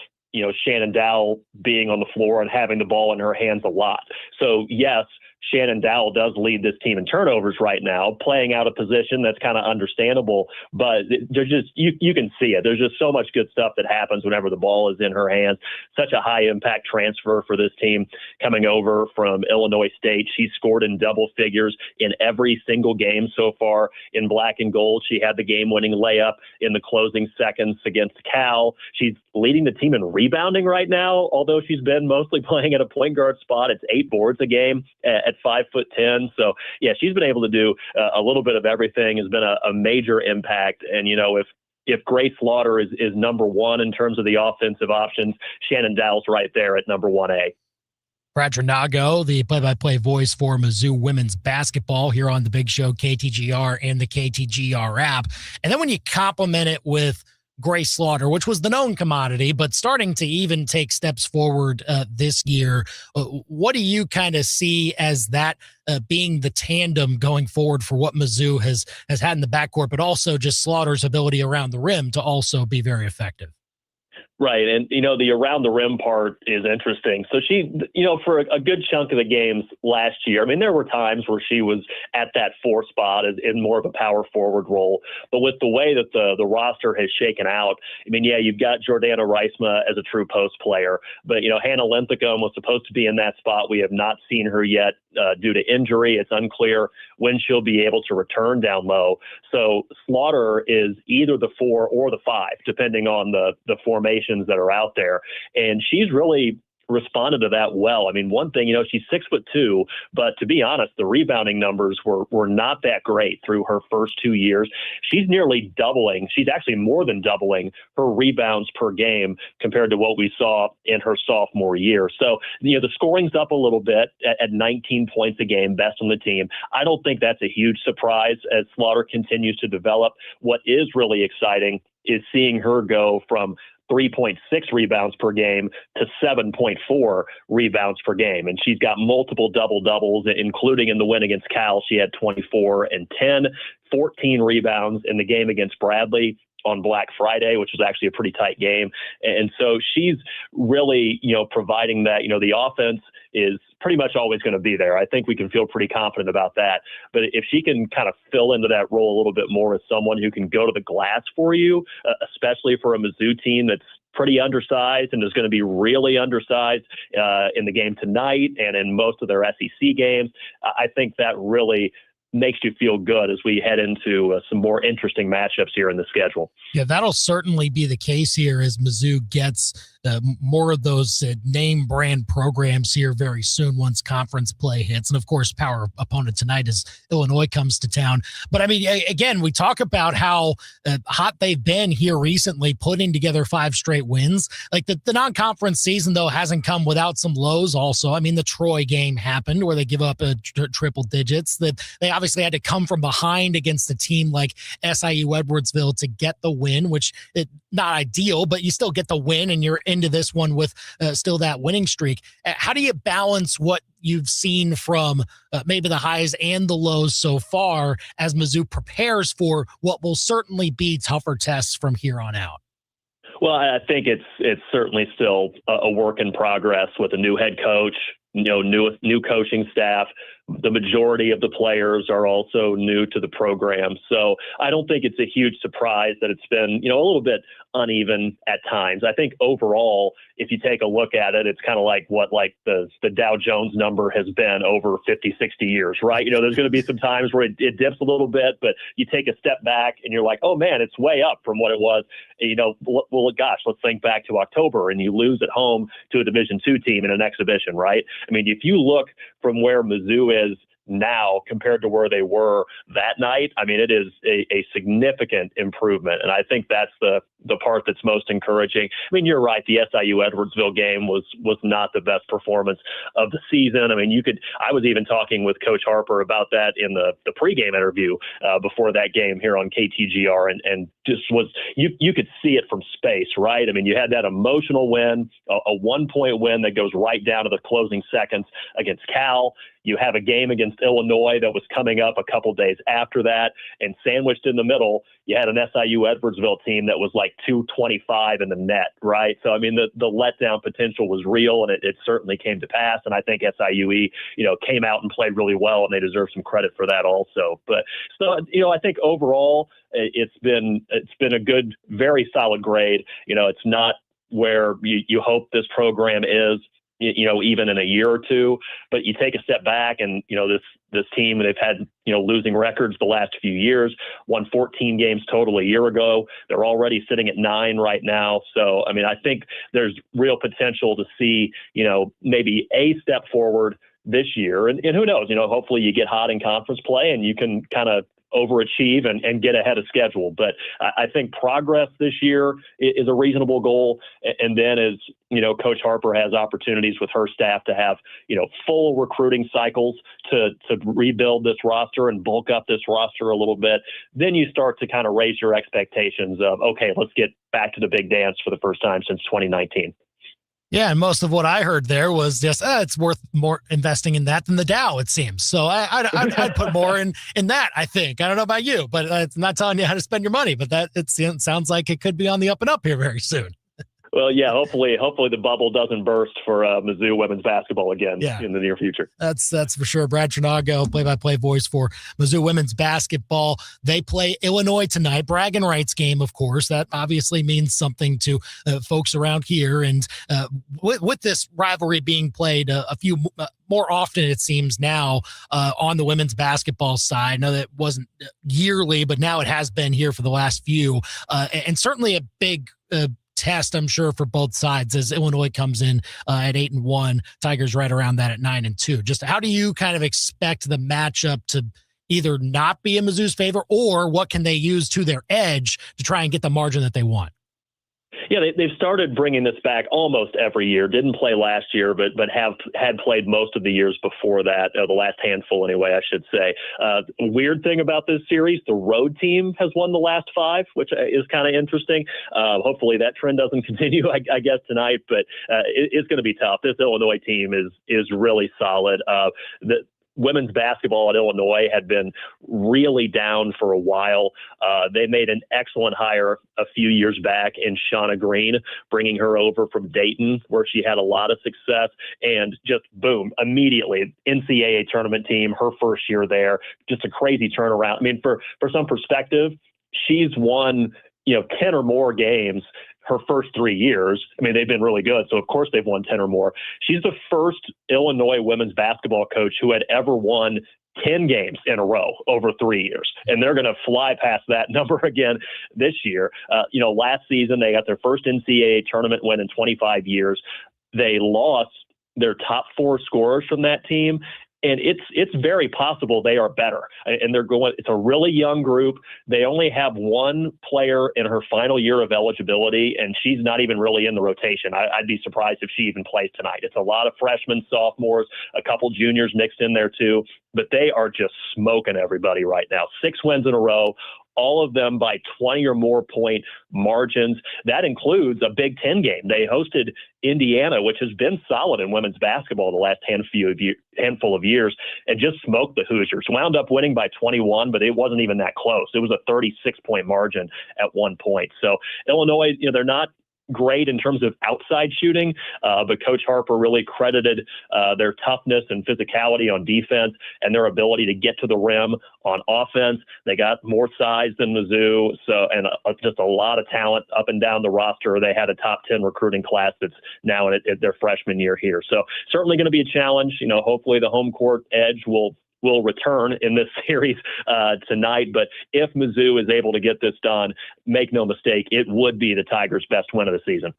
Shannon Dow being on the floor and having the ball in her hands a lot. So yes, Shannon Dowell does lead this team in turnovers right now, playing out a position that's kind of understandable, but there's just, you can see it. There's just so much good stuff that happens whenever the ball is in her hands. Such a high impact transfer for this team coming over from Illinois State. She scored in double figures in every single game so far in black and gold. She had the game winning layup in the closing seconds against Cal. She's leading the team in rebounding right now, although she's been mostly playing at a point guard spot. It's 8 boards a game at 5'10". So yeah, she's been able to do a little bit of everything. Has been a major impact. And if Grace Slaughter is number one in terms of the offensive options, Shannon Dowell's right there at number 1A. Brad Tregnago, the play-by-play voice for Mizzou women's basketball here on the Big Show, KTGR and the KTGR app. And then when you complement it with Grace Slaughter, which was the known commodity, but starting to even take steps forward this year. What do you kind of see as that being the tandem going forward for what Mizzou has had in the backcourt, but also just Slaughter's ability around the rim to also be very effective? Right. And, the around the rim part is interesting. So she, for a good chunk of the games last year, there were times where she was at that 4 spot in more of a power forward role. But with the way that the roster has shaken out, you've got Jordana Reisma as a true post player, but, Hannah Linthicum was supposed to be in that spot. We have not seen her yet due to injury. It's unclear when she'll be able to return down low. So Slaughter is either the 4 or the 5, depending on the formation that are out there. And she's really responded to that well. One thing, she's 6'2", but to be honest, the rebounding numbers were not that great through her first 2 years. She's nearly doubling. She's actually more than doubling her rebounds per game compared to what we saw in her sophomore year. So, the scoring's up a little bit at 19 points a game, best on the team. I don't think that's a huge surprise as Slaughter continues to develop. What is really exciting is seeing her go from 3.6 rebounds per game to 7.4 rebounds per game. And she's got multiple double-doubles, including in the win against Cal. She had 24 and 10, 14 rebounds in the game against Bradley on Black Friday, which was actually a pretty tight game. And so she's really, providing that, the offense is pretty much always going to be there. I think we can feel pretty confident about that. But if she can kind of fill into that role a little bit more as someone who can go to the glass for you, especially for a Mizzou team that's pretty undersized and is going to be really undersized in the game tonight and in most of their SEC games, I think that really makes you feel good as we head into some more interesting matchups here in the schedule. Yeah, that'll certainly be the case here as Mizzou gets more of those name brand programs here very soon once conference play hits. And of course, power opponent tonight as Illinois comes to town. But again, we talk about how hot they've been here recently, putting together 5 straight wins. Like the non-conference season, though, hasn't come without some lows also. The Troy game happened where they give up triple digits. That they obviously had to come from behind against a team like SIU Edwardsville to get the win, which not ideal, but you still get the win and you're into this one with still that winning streak. How do you balance what you've seen from maybe the highs and the lows so far as Mizzou prepares for what will certainly be tougher tests from here on out? Well, I think it's certainly still a work in progress with a new head coach, new coaching staff. The majority of the players are also new to the program. So I don't think it's a huge surprise that it's been, a little bit uneven at times. I think overall, if you take a look at it, it's kind of like what the Dow Jones number has been over 50, 60 years, right? There's going to be some times where it dips a little bit, but you take a step back and you're like, oh man, it's way up from what it was. Well, gosh, let's think back to October and you lose at home to a Division II team in an exhibition, right? If you look from where Mizzou is now compared to where they were that night, it is a significant improvement. And I think that's the part that's most encouraging. You're right. The SIU Edwardsville game was not the best performance of the season. I was even talking with Coach Harper about that in the pregame interview before that game here on KTGR. And just was, you could see it from space, right? I mean, you had that emotional win, a 1-point win that goes right down to the closing seconds against Cal. You have a game against Illinois that was coming up a couple days after that, and sandwiched in the middle, you had an SIU Edwardsville team that was like 225 in the net, right? So, I mean, the letdown potential was real, and it certainly came to pass. And I think SIUE, came out and played really well, and they deserve some credit for that also. But so, I think overall, it's been a good, very solid grade. It's not where you hope this program is, even in a year or two, but you take a step back and, this team, they've had, losing records the last few years, won 14 games total a year ago. They're already sitting at 9 right now. So, I mean, I think there's real potential to see, maybe a step forward this year. And who knows, hopefully you get hot in conference play and you can kind of overachieve and get ahead of schedule. But I think progress this year is a reasonable goal. And then as, Coach Harper has opportunities with her staff to have, full recruiting cycles to rebuild this roster and bulk up this roster a little bit, then you start to kind of raise your expectations of, okay, let's get back to the big dance for the first time since 2019. Yeah, and most of what I heard there was just it's worth more investing in that than the Dow, it seems. So I'd put more in that, I think. I don't know about you, but it's not telling you how to spend your money. But it sounds like it could be on the up and up here very soon. Well, yeah, hopefully the bubble doesn't burst for Mizzou women's basketball again in the near future. That's for sure. Brad Tregnago, play-by-play voice for Mizzou women's basketball. They play Illinois tonight. Bragging rights game, of course. That obviously means something to folks around here. And with this rivalry being played a few more often, it seems now on the women's basketball side. I know that wasn't yearly, but now it has been here for the last few. And certainly a big test, I'm sure, for both sides as Illinois comes in at 8-1, Tigers right around that at 9-2. Just how do you kind of expect the matchup to either not be in Mizzou's favor, or what can they use to their edge to try and get the margin that they want? Yeah, they've started bringing this back almost every year. Didn't play last year, but had played most of the years before that, the last handful anyway, I should say. Weird thing about this series, the road team has won the last 5, which is kind of interesting. Hopefully that trend doesn't continue, I guess, tonight, but it's going to be tough. This Illinois team is really solid. The women's basketball at Illinois had been really down for a while. They made an excellent hire a few years back in Shauna Green, bringing her over from Dayton, where she had a lot of success, and just boom, immediately NCAA tournament team, her first year there, just a crazy turnaround. I mean, for some perspective, she's won, 10 or more games her first 3 years. I mean, they've been really good, so of course they've won 10 or more. She's the first Illinois women's basketball coach who had ever won 10 games in a row over 3 years. And they're going to fly past that number again this year. Last season they got their first NCAA tournament win in 25 years. They lost their top 4 scorers from that team. And it's very possible they are better. And it's a really young group. They only have one player in her final year of eligibility, and she's not even really in the rotation. I'd be surprised if she even plays tonight. It's a lot of freshmen, sophomores, a couple juniors mixed in there too. But they are just smoking everybody right now. 6 wins in a row, all of them by 20 or more point margins. That includes a Big Ten game. They hosted Indiana, which has been solid in women's basketball the last handful of years, and just smoked the Hoosiers. Wound up winning by 21, but it wasn't even that close. It was a 36-point margin at one point. So Illinois, they're not great in terms of outside shooting, but Coach Harper really credited their toughness and physicality on defense and their ability to get to the rim on offense. They got more size than Mizzou, and just a lot of talent up and down the roster. They had a top 10 recruiting class that's now at their freshman year here. So certainly going to be a challenge. Hopefully the home court edge will return in this series tonight. But if Mizzou is able to get this done, make no mistake, it would be the Tigers' best win of the season.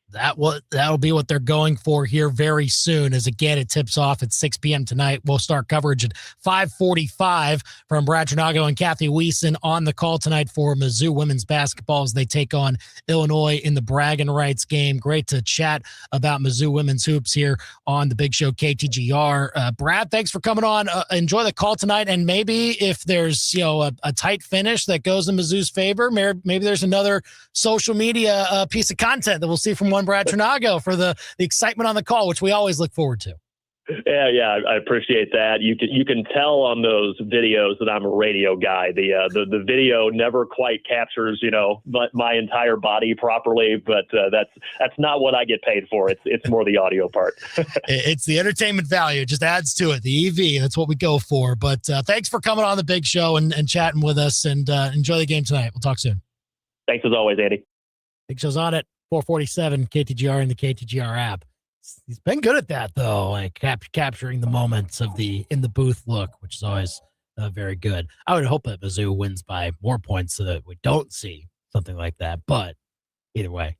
That'll be what they're going for here very soon. As again, it tips off at 6 p.m. tonight. We'll start coverage at 5:45 from Brad Tregnago and Kathy Wiesen on the call tonight for Mizzou women's basketball as they take on Illinois in the bragging rights game. Great to chat about Mizzou women's hoops here on the Big Show KTGR. Brad, thanks for coming on. Enjoy the call tonight, and maybe if there's a tight finish that goes in Mizzou's favor, maybe there's another social media piece of content that we'll see from one Brad Tregnago for the excitement on the call, which we always look forward to. Yeah, I appreciate that. You can tell on those videos that I'm a radio guy. The video never quite captures my entire body properly, but that's not what I get paid for. It's more the audio part. It's the entertainment value. It just adds to it. The EV, that's what we go for. But thanks for coming on the Big Show and chatting with us, and enjoy the game tonight. We'll talk soon. Thanks as always, Andy. Big Show's on it. 447 KTGR and the KTGR app. He's been good at that though, like capturing the moments of the in the booth look, which is always very good. I would hope that Mizzou wins by more points so that we don't see something like that. But either way,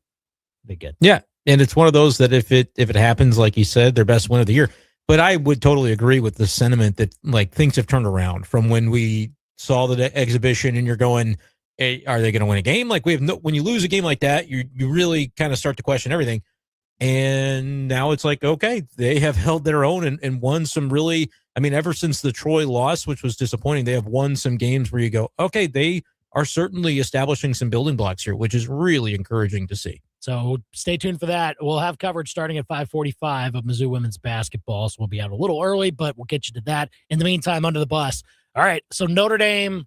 be good. Yeah, and it's one of those that if it happens, like you said, their best win of the year. But I would totally agree with the sentiment that like things have turned around from when we saw the exhibition, and you're going, hey, are they going to win a game? Like when you lose a game like that, you really kind of start to question everything. And now it's like, okay, they have held their own and won some really, ever since the Troy loss, which was disappointing, they have won some games where you go, okay, they are certainly establishing some building blocks here, which is really encouraging to see. So stay tuned for that. We'll have coverage starting at 5:45 of Mizzou women's basketball. So we'll be out a little early, but we'll get you to that. In the meantime, under the bus. All right. So Notre Dame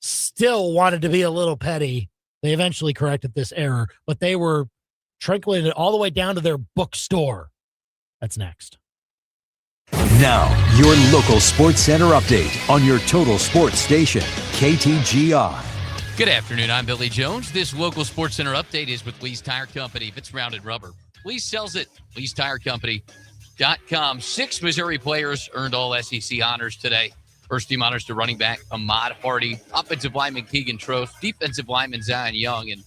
still wanted to be a little petty. They eventually corrected this error, but they were trickling it all the way down to their bookstore. That's next. Now, your local sports center update on your total sports station, KTGR. Good afternoon. I'm Billy Jones. This local sports center update is with Lee's Tire Company. If it's rounded rubber, Lee's sells it. Lee'sTireCompany.com. 6 Missouri players earned all SEC honors today. First team honors to running back Ahmad Hardy, offensive lineman Keegan Trost, defensive lineman Zion Young, and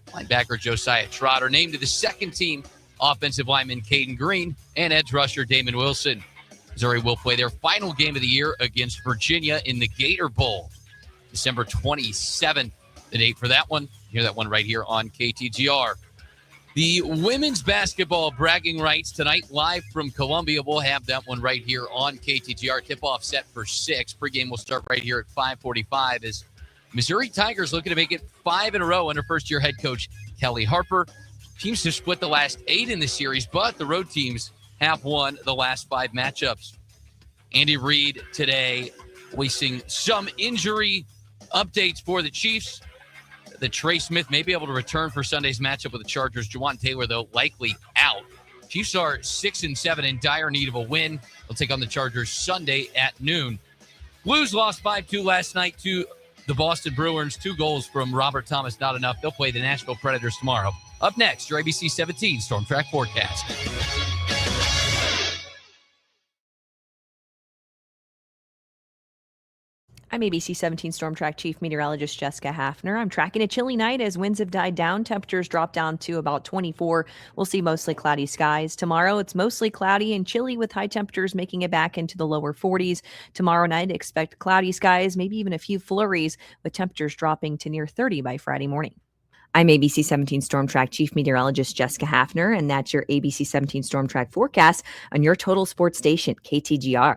linebacker Josiah Trotter. Named to the second team offensive lineman Caden Green and edge rusher Damon Wilson. Missouri will play their final game of the year against Virginia in the Gator Bowl. December 27th, the date for that one. You hear that one right here on KTGR. The women's basketball bragging rights tonight, live from Columbia. We'll have that one right here on KTGR. Tip-off set for 6. Pregame will start right here at 5:45 as Missouri Tigers looking to make it 5 in a row under first-year head coach Kelly Harper. Teams have split the last 8 in the series, but the road teams have won the last 5 matchups. Andy Reid today releasing some injury updates for the Chiefs. The Trey Smith may be able to return for Sunday's matchup with the Chargers. Juwan Taylor, though, likely out. Chiefs are 6-7 in dire need of a win. They'll take on the Chargers Sunday at noon. Blues lost 5-2 last night to the Boston Bruins. 2 goals from Robert Thomas, not enough. They'll play the Nashville Predators tomorrow. Up next, your ABC 17 Storm Track forecast. I'm ABC 17 Storm Track Chief Meteorologist Jessica Hafner. I'm tracking a chilly night as winds have died down. Temperatures drop down to about 24. We'll see mostly cloudy skies. Tomorrow, it's mostly cloudy and chilly with high temperatures making it back into the lower 40s. Tomorrow night, expect cloudy skies, maybe even a few flurries, with temperatures dropping to near 30 by Friday morning. I'm ABC 17 Storm Track Chief Meteorologist Jessica Hafner, and that's your ABC 17 Storm Track forecast on your total sports station, KTGR.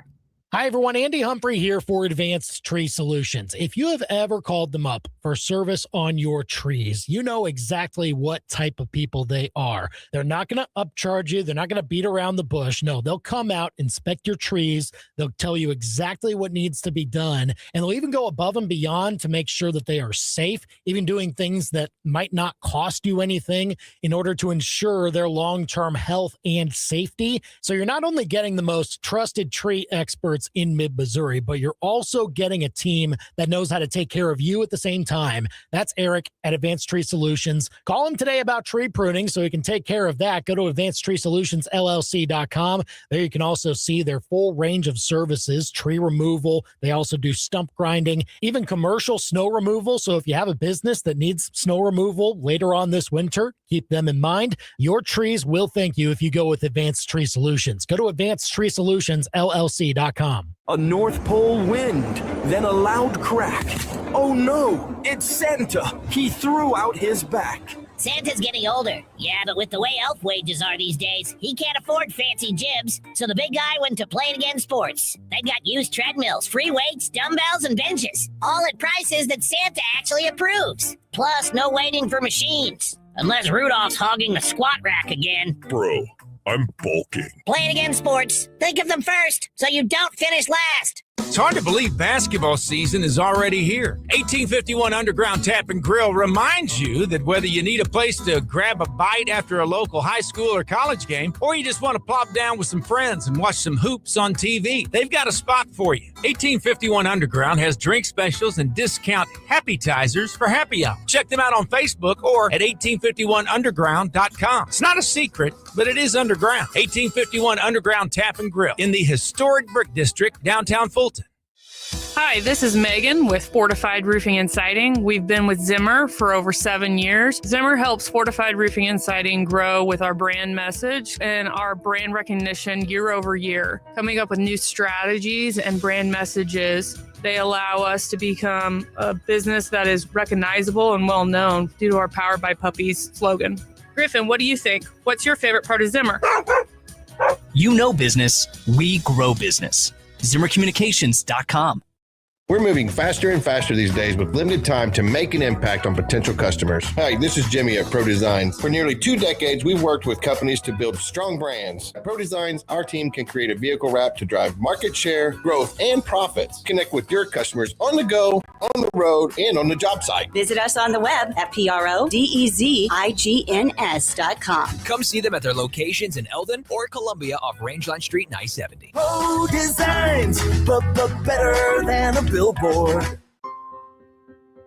Hi, everyone. Andy Humphrey here for Advanced Tree Solutions. If you have ever called them up for service on your trees, you know exactly what type of people they are. They're not going to upcharge you. They're not going to beat around the bush. No, they'll come out, inspect your trees. They'll tell you exactly what needs to be done. And they'll even go above and beyond to make sure that they are safe, even doing things that might not cost you anything in order to ensure their long-term health and safety. So you're not only getting the most trusted tree experts in mid-Missouri, but you're also getting a team that knows how to take care of you at the same time. That's Eric at Advanced Tree Solutions. Call him today about tree pruning so he can take care of that. Go to advancedtreesolutionsllc.com. There you can also see their full range of services, tree removal. They also do stump grinding, even commercial snow removal. So if you have a business that needs snow removal later on this winter, Keep them in mind. Your trees will thank you if you go with Advanced Tree Solutions. Go to AdvancedTreeSolutionsLLC.com. A North Pole wind, then a loud crack. Oh no, it's Santa. He threw out his back. Santa's getting older. Yeah, but with the way elf wages are these days, he can't afford fancy jibs. So the big guy went to Play It Again Sports. They've got used treadmills, free weights, dumbbells, and benches. All at prices that Santa actually approves. Plus, no waiting for machines. Unless Rudolph's hogging the squat rack again. Bro, I'm bulking. Play It Again Sports. Think of them first, so you don't finish last. It's hard to believe basketball season is already here. 1851 Underground Tap and Grill reminds you that whether you need a place to grab a bite after a local high school or college game, or you just want to plop down with some friends and watch some hoops on TV, they've got a spot for you. 1851 Underground has drink specials and discount happytizers for happy hour. Check them out on Facebook or at 1851underground.com. It's not a secret, but it is underground. 1851 Underground Tap and Grill in the historic Brick District, downtown Fulton. Hi, this is Megan with Fortified Roofing and Siding. We've been with Zimmer for over 7 years. Zimmer helps Fortified Roofing and Siding grow with our brand message and our brand recognition year over year. Coming up with new strategies and brand messages, they allow us to become a business that is recognizable and well known due to our Powered by Puppies slogan. Griffin, what do you think? What's your favorite part of Zimmer? You know business, we grow business. ZimmerCommunications.com. We're moving faster and faster these days with limited time to make an impact on potential customers. Hi, this is Jimmy at Pro Design. For nearly 2 decades, we've worked with companies to build strong brands. At Pro Designs, our team can create a vehicle wrap to drive market share, growth, and profits. Connect with your customers on the go, on the road, and on the job site. Visit us on the web at PRODEZIGNS.com. Come see them at their locations in Eldon or Columbia off Rangeline Street and I-70. Pro Designs, but better than a billboard.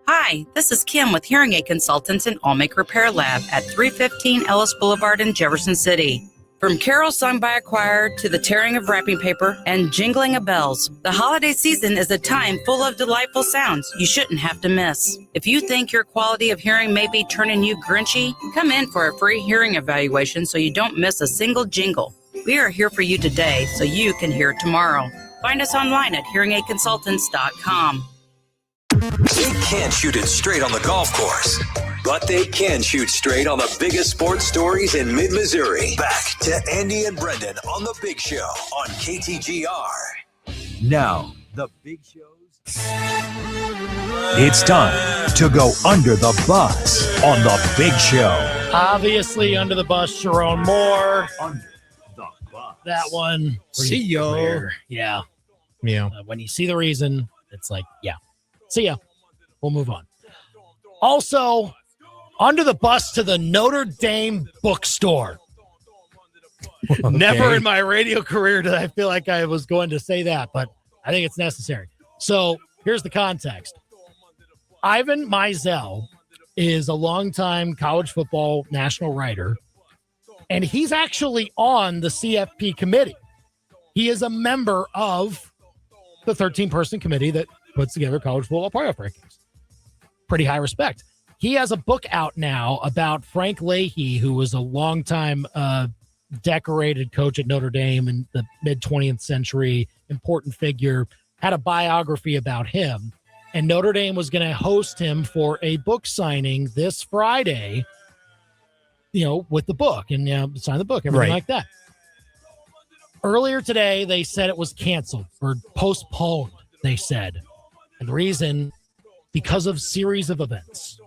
Hi, this is Kim with Hearing Aid Consultants and Allmake Repair Lab at 315 Ellis Boulevard in Jefferson City. From carols sung by a choir to the tearing of wrapping paper and jingling of bells, the holiday season is a time full of delightful sounds you shouldn't have to miss. If you think your quality of hearing may be turning you grinchy, come in for a free hearing evaluation so you don't miss a single jingle. We are here for you today so you can hear tomorrow. Find us online at hearingaidconsultants.com. They can't shoot it straight on the golf course, but they can shoot straight on the biggest sports stories in mid-Missouri. Back to Andy and Brendan on The Big Show on KTGR. Now, The Big Show's... It's time to go under the bus on The Big Show. Obviously, under the bus, Sharon Moore. Under the bus. That one. See ya. Clear. Yeah. Yeah. When you see the reason, it's like, yeah. See ya. We'll move on. Also, under the bus to the Notre Dame bookstore. Okay. Never in my radio career did I feel like I was going to say that, but I think it's necessary. So here's the context. Ivan Mizell is a longtime college football national writer, and he's actually on the CFP committee. He is a member of the 13-person committee that puts together college football playoff rankings. Pretty high respect. He has a book out now about Frank Leahy, who was a longtime decorated coach at Notre Dame in the mid-20th century, important figure, had a biography about him. And Notre Dame was going to host him for a book signing this Friday, with the book and sign the book, everything like that. Earlier today, they said it was canceled or postponed, they said. And the reason, because of series of events.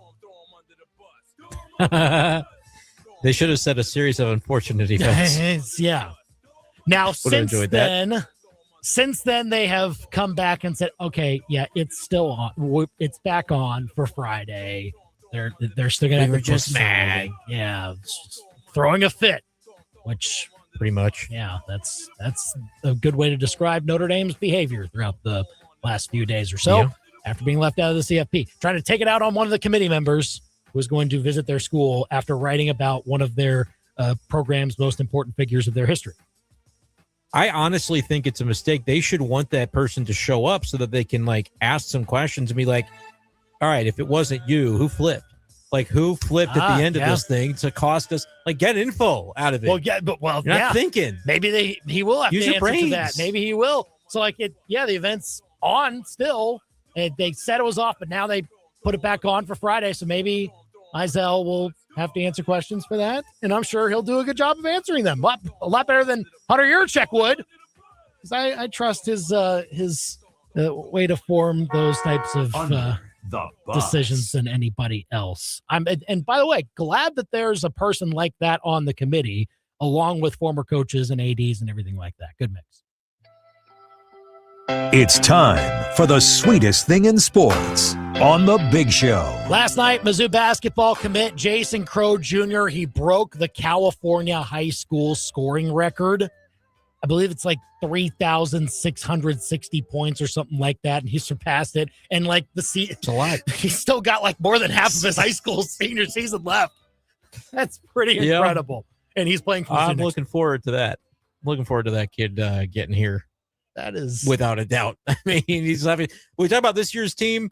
They should have said a series of unfortunate events. Yeah. Now, since then, they have come back and said, okay, yeah, it's still on. It's back on for Friday. They're still going to have just mad. Yeah. Throwing a fit, which pretty much. Yeah, that's a good way to describe Notre Dame's behavior throughout the last few days or so after being left out of the CFP. Trying to take it out on one of the committee members who was going to visit their school after writing about one of their program's most important figures of their history. I honestly think it's a mistake. They should want that person to show up so that they can ask some questions and be like, all right, if it wasn't you, who flipped? Like, who flipped at the end of this thing to cost us? Like, get info out of it. Well, yeah, but You're not thinking. Maybe he will have Use to your answer to brains. that. Maybe he will. So, like, the event's on still. And they said it was off, but now they put it back on for Friday. So maybe Eisel will have to answer questions for that. And I'm sure he'll do a good job of answering them. A lot better than Hunter Yurchek would. Because I trust his way to form those types of decisions than anybody else. And by the way, glad that there's a person like that on the committee, along with former coaches and ADs and everything like that. Good mix. It's time for the sweetest thing in sports on The Big Show. Last night, Mizzou basketball commit Jason Crow Jr., he broke the California high school scoring record. I believe it's like 3,660 points or something like that, and he surpassed it. And like it's a lot. He's still got like more than half of his high school senior season left. That's pretty incredible. And he's playing for I'm looking forward to that. Looking forward to that kid getting here. That is without a doubt. I mean, he's having. We talk about this year's team.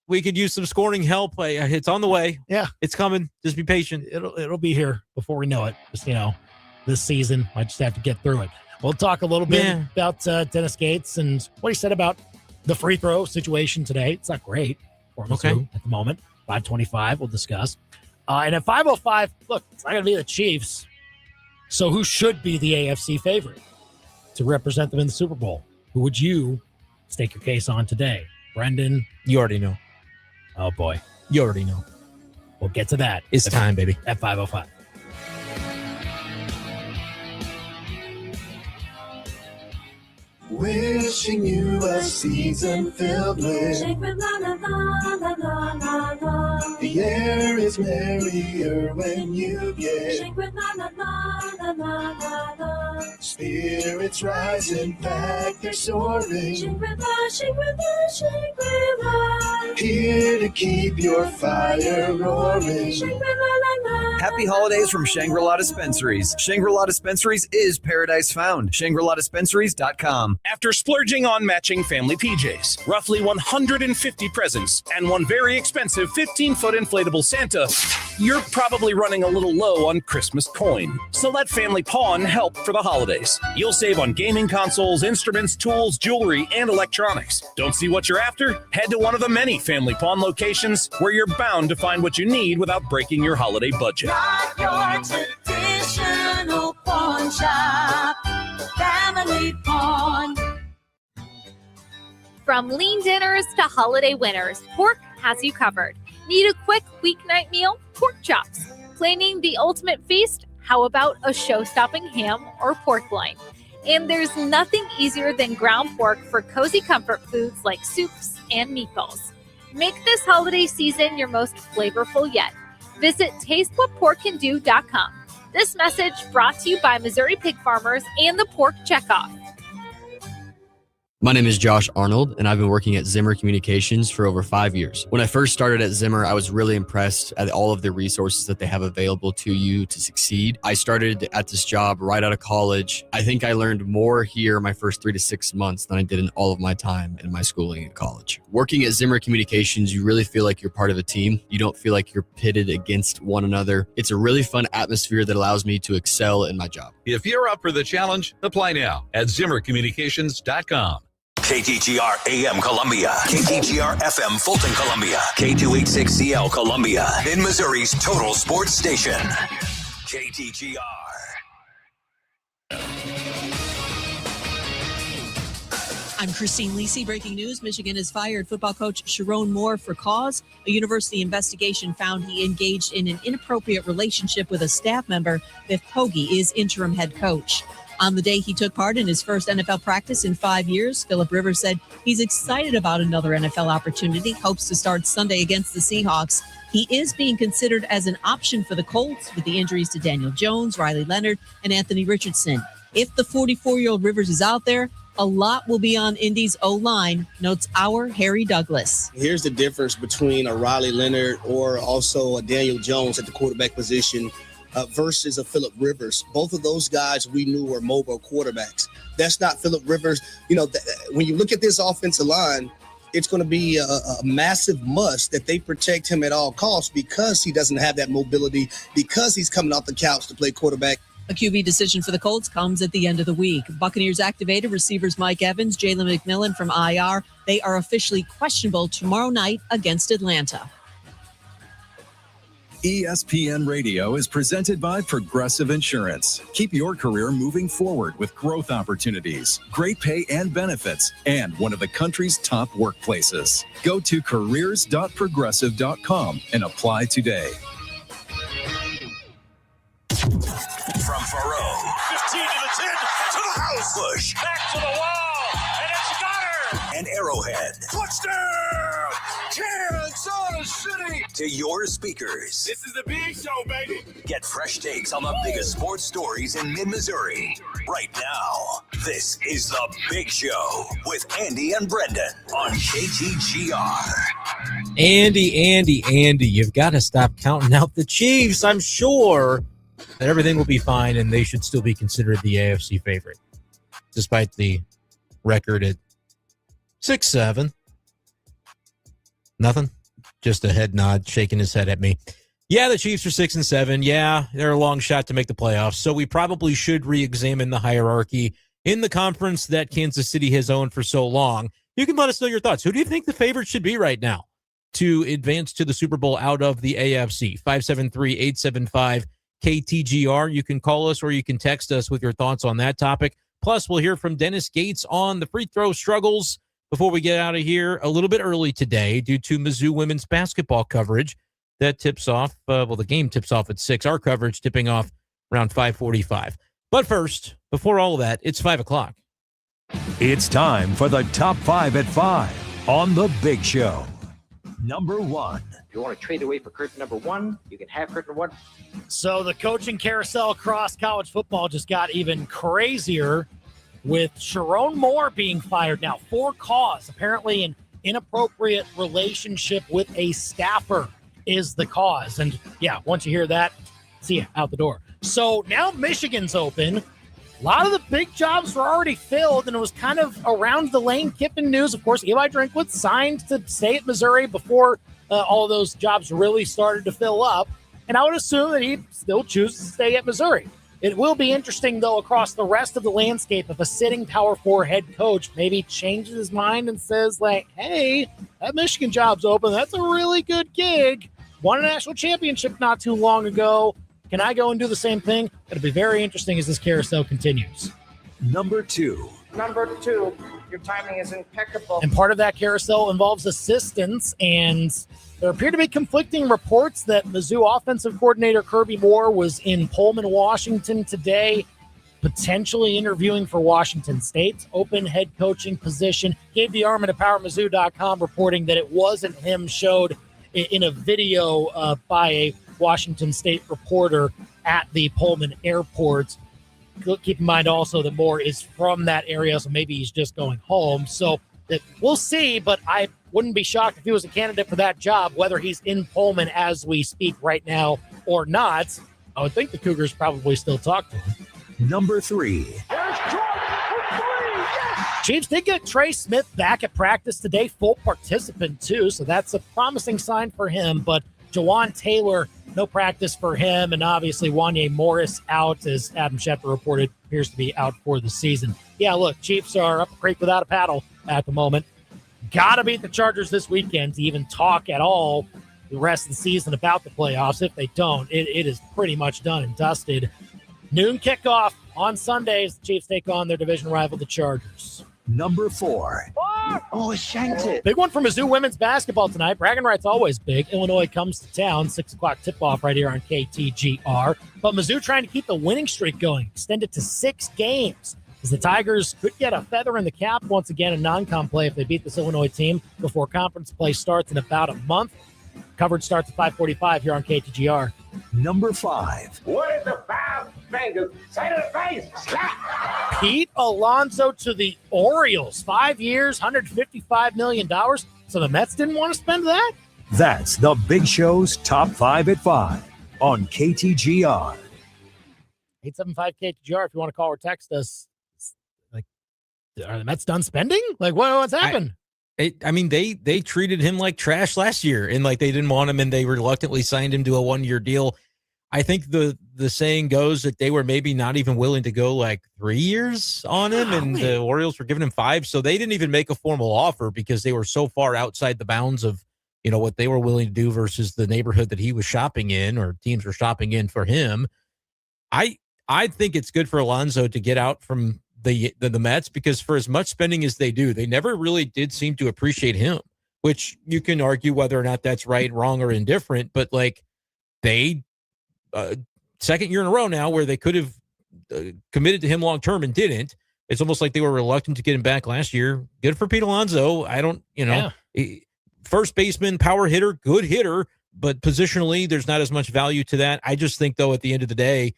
We could use some scoring help. It's on the way. Yeah, it's coming. Just be patient. It'll be here before we know it. Just this season, I just have to get through it. We'll talk a little bit about Dennis Gates and what he said about the free throw situation today. It's not great for Mizzou at the moment. 5:25. We'll discuss. And at 5:05, look, it's not going to be the Chiefs. So who should be the AFC favorite to represent them in the Super Bowl? Who would you stake your case on today? Brendan? You already know. Oh, boy. You already know. We'll get to that. It's time, baby. At 5:05. Wishing you a season filled with the air is merrier when you get spirits rising back, they're soaring. Here to keep your fire roaring. Happy holidays from Shangri-La Dispensaries. Shangri-La Dispensaries is paradise found. ShangriLaDispensaries.com. After splurging on matching family PJs, roughly 150 presents, and one very expensive 15-foot inflatable Santa, you're probably running a little low on Christmas coin. So let Family Pawn help for the holidays. You'll save on gaming consoles, instruments, tools, jewelry, and electronics. Don't see what you're after? Head to one of the many Family Pawn locations where you're bound to find what you need without breaking your holiday budget. Not your traditional pawn shop, Family Pawn. From lean dinners to holiday winners, Pork has you covered. Need a quick weeknight meal? Pork chops. Planning the ultimate feast? How about a show-stopping ham or pork loin? And there's nothing easier than ground pork for cozy comfort foods like soups and meatballs. Make this holiday season your most flavorful yet. Visit tastewhatporkcando.com. This message brought to you by Missouri Pig Farmers and the Pork Checkoff. My name is Josh Arnold, and I've been working at Zimmer Communications for over 5 years. When I first started at Zimmer, I was really impressed at all of the resources that they have available to you to succeed. I started at this job right out of college. I think I learned more here my first 3 to 6 months than I did in all of my time in my schooling at college. Working at Zimmer Communications, you really feel like you're part of a team. You don't feel like you're pitted against one another. It's a really fun atmosphere that allows me to excel in my job. If you're up for the challenge, apply now at ZimmerCommunications.com. KTGR AM Columbia, KTGR FM Fulton Columbia, K286CL Columbia, in Missouri's total sports station. KTGR. I'm Christine Lisi. Breaking news, Michigan has fired football coach Sharon Moore for cause. A university investigation found he engaged in an inappropriate relationship with a staff member. Biff Poggi is interim head coach. On the day he took part in his first NFL practice in 5 years, Phillip Rivers said he's excited about another NFL opportunity, hopes to start Sunday against the Seahawks. He is being considered as an option for the Colts with the injuries to Daniel Jones, Riley Leonard, and Anthony Richardson. If the 44-year-old Rivers is out there, a lot will be on Indy's O-line, notes our Harry Douglas. Here's the difference between a Riley Leonard or also a Daniel Jones at the quarterback position versus a Phillip Rivers. Both of those guys we knew were mobile quarterbacks. That's not Phillip Rivers. You know, when you look at this offensive line, it's going to be a massive must that they protect him at all costs because he doesn't have that mobility, because he's coming off the couch to play quarterback. A QB decision for the Colts comes at the end of the week. Buccaneers activated receivers Mike Evans, Jalen McMillan from IR. They are officially questionable tomorrow night against Atlanta. ESPN Radio is presented by Progressive Insurance. Keep your career moving forward with growth opportunities, great pay and benefits, and one of the country's top workplaces. Go to careers.progressive.com and apply today. From Faro, 15 to the 10, to the house, Bush, back to the wall, and it's got her. and Arrowhead, Touchdown, Kansas City. to your speakers. This is the big show, baby. Get fresh takes on the biggest sports stories in mid-Missouri. Right now, this is The Big Show with Andy and Brendan on KTGR. Andy, you've got to stop counting out the Chiefs. I'm sure that everything will be fine and they should still be considered the AFC favorite, despite the record at 6-7. Nothing? Just a head nod, shaking his head at me. Yeah, the Chiefs are 6-7. Yeah, they're a long shot to make the playoffs. So we probably should re-examine the hierarchy in the conference that Kansas City has owned for so long. You can let us know your thoughts. Who do you think the favorite should be right now to advance to the Super Bowl out of the AFC? 573-875-KTGR. You can call us or you can text us with your thoughts on that topic. Plus, we'll hear from Dennis Gates on the free throw struggles before we get out of here a little bit early today due to Mizzou women's basketball coverage. That tips off, the game tips off at 6. Our coverage tipping off around 5:45. But first, before all of that, it's 5 o'clock. It's time for the Top 5 at 5 on The Big Show. Number 1. If you want to trade away for curtain number 1, you can have curtain 1. So the coaching carousel across college football just got even crazier with Sharon Moore being fired now for cause. Apparently an inappropriate relationship with a staffer is the cause. And yeah, once you hear that, see you out the door. So now Michigan's open. A lot of the big jobs were already filled, and it was kind of around the Lane Kiffin news. Of course, Eli Drinkwitz signed to stay at Missouri before all of those jobs really started to fill up. And I would assume that he still chooses to stay at Missouri. It will be interesting, though, across the rest of the landscape if a sitting Power 4 head coach maybe changes his mind and says, like, hey, that Michigan job's open. That's a really good gig. Won a national championship not too long ago. Can I go and do the same thing? It'll be very interesting as this carousel continues. Number 2. Number 2, your timing is impeccable. And part of that carousel involves assistants, and there appear to be conflicting reports that Mizzou offensive coordinator Kirby Moore was in Pullman, Washington today, potentially interviewing for Washington State's open head coaching position. Gave the arm at PowerMizzou.com reporting that it wasn't him, showed in a video by a Washington State reporter at the Pullman airport. Keep in mind also that Moore is from that area, so maybe he's just going home. So we'll see, but I wouldn't be shocked if he was a candidate for that job, whether he's in Pullman as we speak right now or not. I would think the Cougars probably still talk to him. Number 3. Chiefs did get Trey Smith back at practice today, full participant too, so that's a promising sign for him. But Jawan Taylor, no practice for him, and obviously Wanye Morris out, as Adam Schefter reported, appears to be out for the season. Yeah, look, Chiefs are up a creek without a paddle at the moment. Got to beat the Chargers this weekend to even talk at all the rest of the season about the playoffs. If they don't, it is pretty much done and dusted. Noon kickoff on Sundays. The Chiefs take on their division rival, the Chargers. Number 4. Oh, shanked it. Big one for Mizzou women's basketball tonight. Bragging rights always big. Illinois comes to town. 6 o'clock tip-off right here on KTGR. But Mizzou trying to keep the winning streak going. Extend it to 6 games. As the Tigers could get a feather in the cap once again in non-con play if they beat this Illinois team before conference play starts in about a month. Coverage starts at 5:45 here on KTGR. Number 5. What is the 5 fingers? Say to the face. Slap. Pete Alonso to the Orioles. 5 years, $155 million. So the Mets didn't want to spend that? That's The Big Show's Top 5 at 5 on KTGR. 875-KTGR if you want to call or text us. Like, are the Mets done spending? Like, what's happened? They treated him like trash last year, and like they didn't want him, and they reluctantly signed him to a 1-year deal. I think the saying goes that they were maybe not even willing to go like 3 years on him, and the Orioles were giving him 5. So they didn't even make a formal offer because they were so far outside the bounds of, what they were willing to do versus the neighborhood that he was shopping in, or teams were shopping in for him. I think it's good for Alonso to get out from the Mets, because for as much spending as they do, they never really did seem to appreciate him, which you can argue whether or not that's right, wrong, or indifferent. But like they, second year in a row now where they could have committed to him long term and didn't. It's almost like they were reluctant to get him back last year. Good for Pete Alonso. I don't, first baseman, power hitter, good hitter, but positionally there's not as much value to that. I just think though, at the end of the day,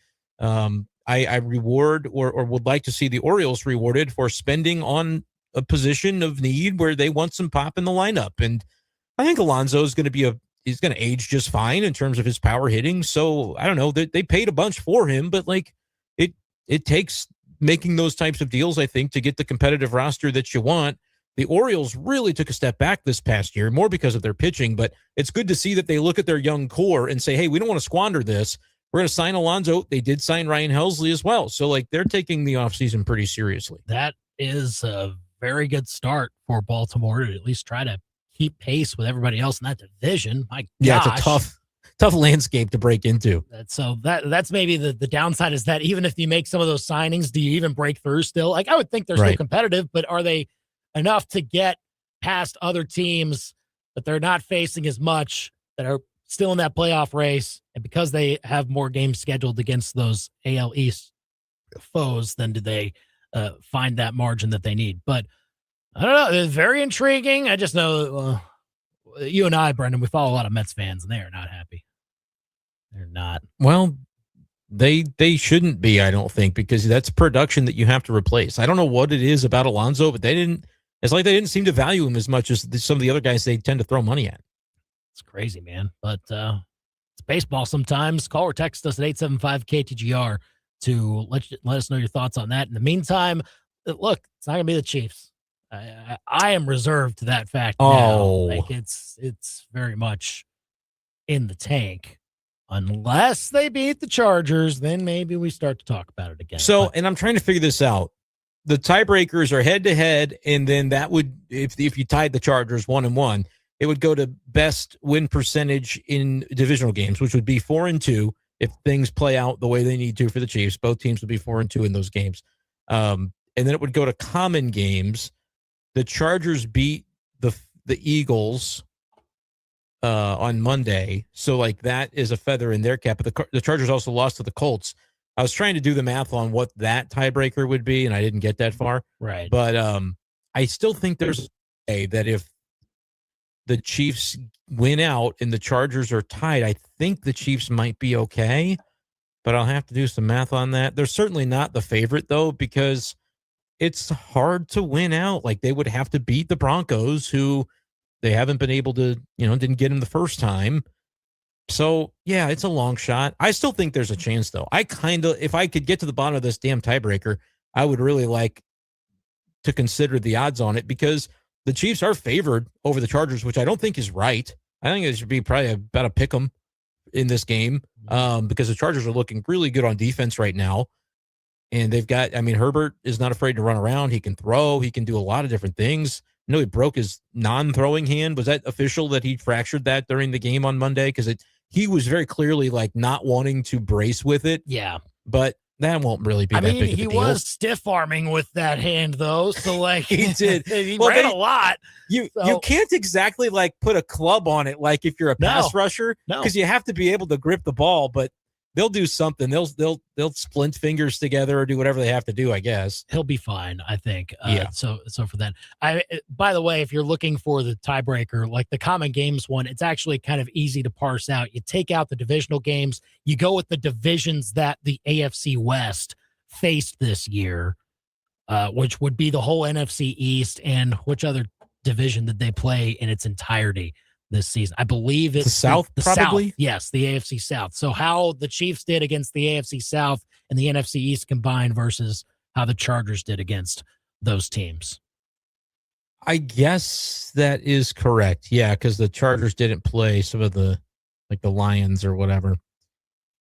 I reward or would like to see the Orioles rewarded for spending on a position of need where they want some pop in the lineup. And I think Alonso is going to he's going to age just fine in terms of his power hitting. So I don't know, they paid a bunch for him, but like it takes making those types of deals, I think, to get the competitive roster that you want. The Orioles really took a step back this past year, more because of their pitching, but it's good to see that they look at their young core and say, hey, we don't want to squander this. We're going to sign Alonso. They did sign Ryan Helsley as well. So like they're taking the offseason pretty seriously. That is a very good start for Baltimore to at least try to keep pace with everybody else in that division. My gosh. Yeah, it's a tough landscape to break into. So that's maybe the downside, is that even if you make some of those signings, do you even break through still? Like I would think they're still competitive, but are they enough to get past other teams that they're not facing as much, that are still in that playoff race? And because they have more games scheduled against those AL East foes, then do they find that margin that they need? But I don't know. It's very intriguing. I just know you and I, Brendan, we follow a lot of Mets fans, and they are not happy. They're not. Well, they shouldn't be, I don't think, because that's production that you have to replace. I don't know what it is about Alonso, but it's like they didn't seem to value him as much as some of the other guys they tend to throw money at. It's crazy, man. But it's baseball sometimes. Call or text us at 875-KTGR to let us know your thoughts on that. In the meantime, look, it's not going to be the Chiefs. I am reserved to that fact now. Like it's very much in the tank. Unless they beat the Chargers, then maybe we start to talk about it again. So, and I'm trying to figure this out. The tiebreakers are head-to-head, and then that would, if you tied the Chargers 1-1, it would go to best win percentage in divisional games, which would be 4-2 if things play out the way they need to for the Chiefs. Both teams would be 4-2 in those games. And then it would go to common games. The Chargers beat the Eagles on Monday, so like that is a feather in their cap. But the Chargers also lost to the Colts. I was trying to do the math on what that tiebreaker would be, and I didn't get that far. Right. But I still think there's a that if the Chiefs win out and the Chargers are tied, I think the Chiefs might be okay. But I'll have to do some math on that. They're certainly not the favorite, though, because it's hard to win out. Like they would have to beat the Broncos, who they haven't been able to, didn't get them the first time. So, yeah, it's a long shot. I still think there's a chance, though. If I could get to the bottom of this damn tiebreaker, I would really like to consider the odds on it, because the Chiefs are favored over the Chargers, which I don't think is right. I think it should be probably about a pick 'em in this game, because the Chargers are looking really good on defense right now. And they've got, Herbert is not afraid to run around. He can throw. He can do a lot of different things. I know he broke his non-throwing hand. Was that official that he fractured that during the game on Monday? Because he was very clearly like not wanting to brace with it. Yeah. But that won't really be that big of a deal. He was stiff-arming with that hand, though. So, like, he did. He ran a lot. You can't exactly, like, put a club on it like if you're a pass rusher. No. Because you have to be able to grip the ball, but they'll do something. They'll splint fingers together or do whatever they have to do, I guess. He'll be fine, I think. Yeah. So for that. By the way, if you're looking for the tiebreaker, like the common games one, it's actually kind of easy to parse out. You take out the divisional games, you go with the divisions that the AFC West faced this year, which would be the whole NFC East, and which other division did they play in its entirety this season? I believe it's the South, probably. South. Yes, the AFC South. So how the Chiefs did against the AFC South and the NFC East combined versus how the Chargers did against those teams. I guess that is correct. Yeah, because the Chargers didn't play some of the Lions or whatever.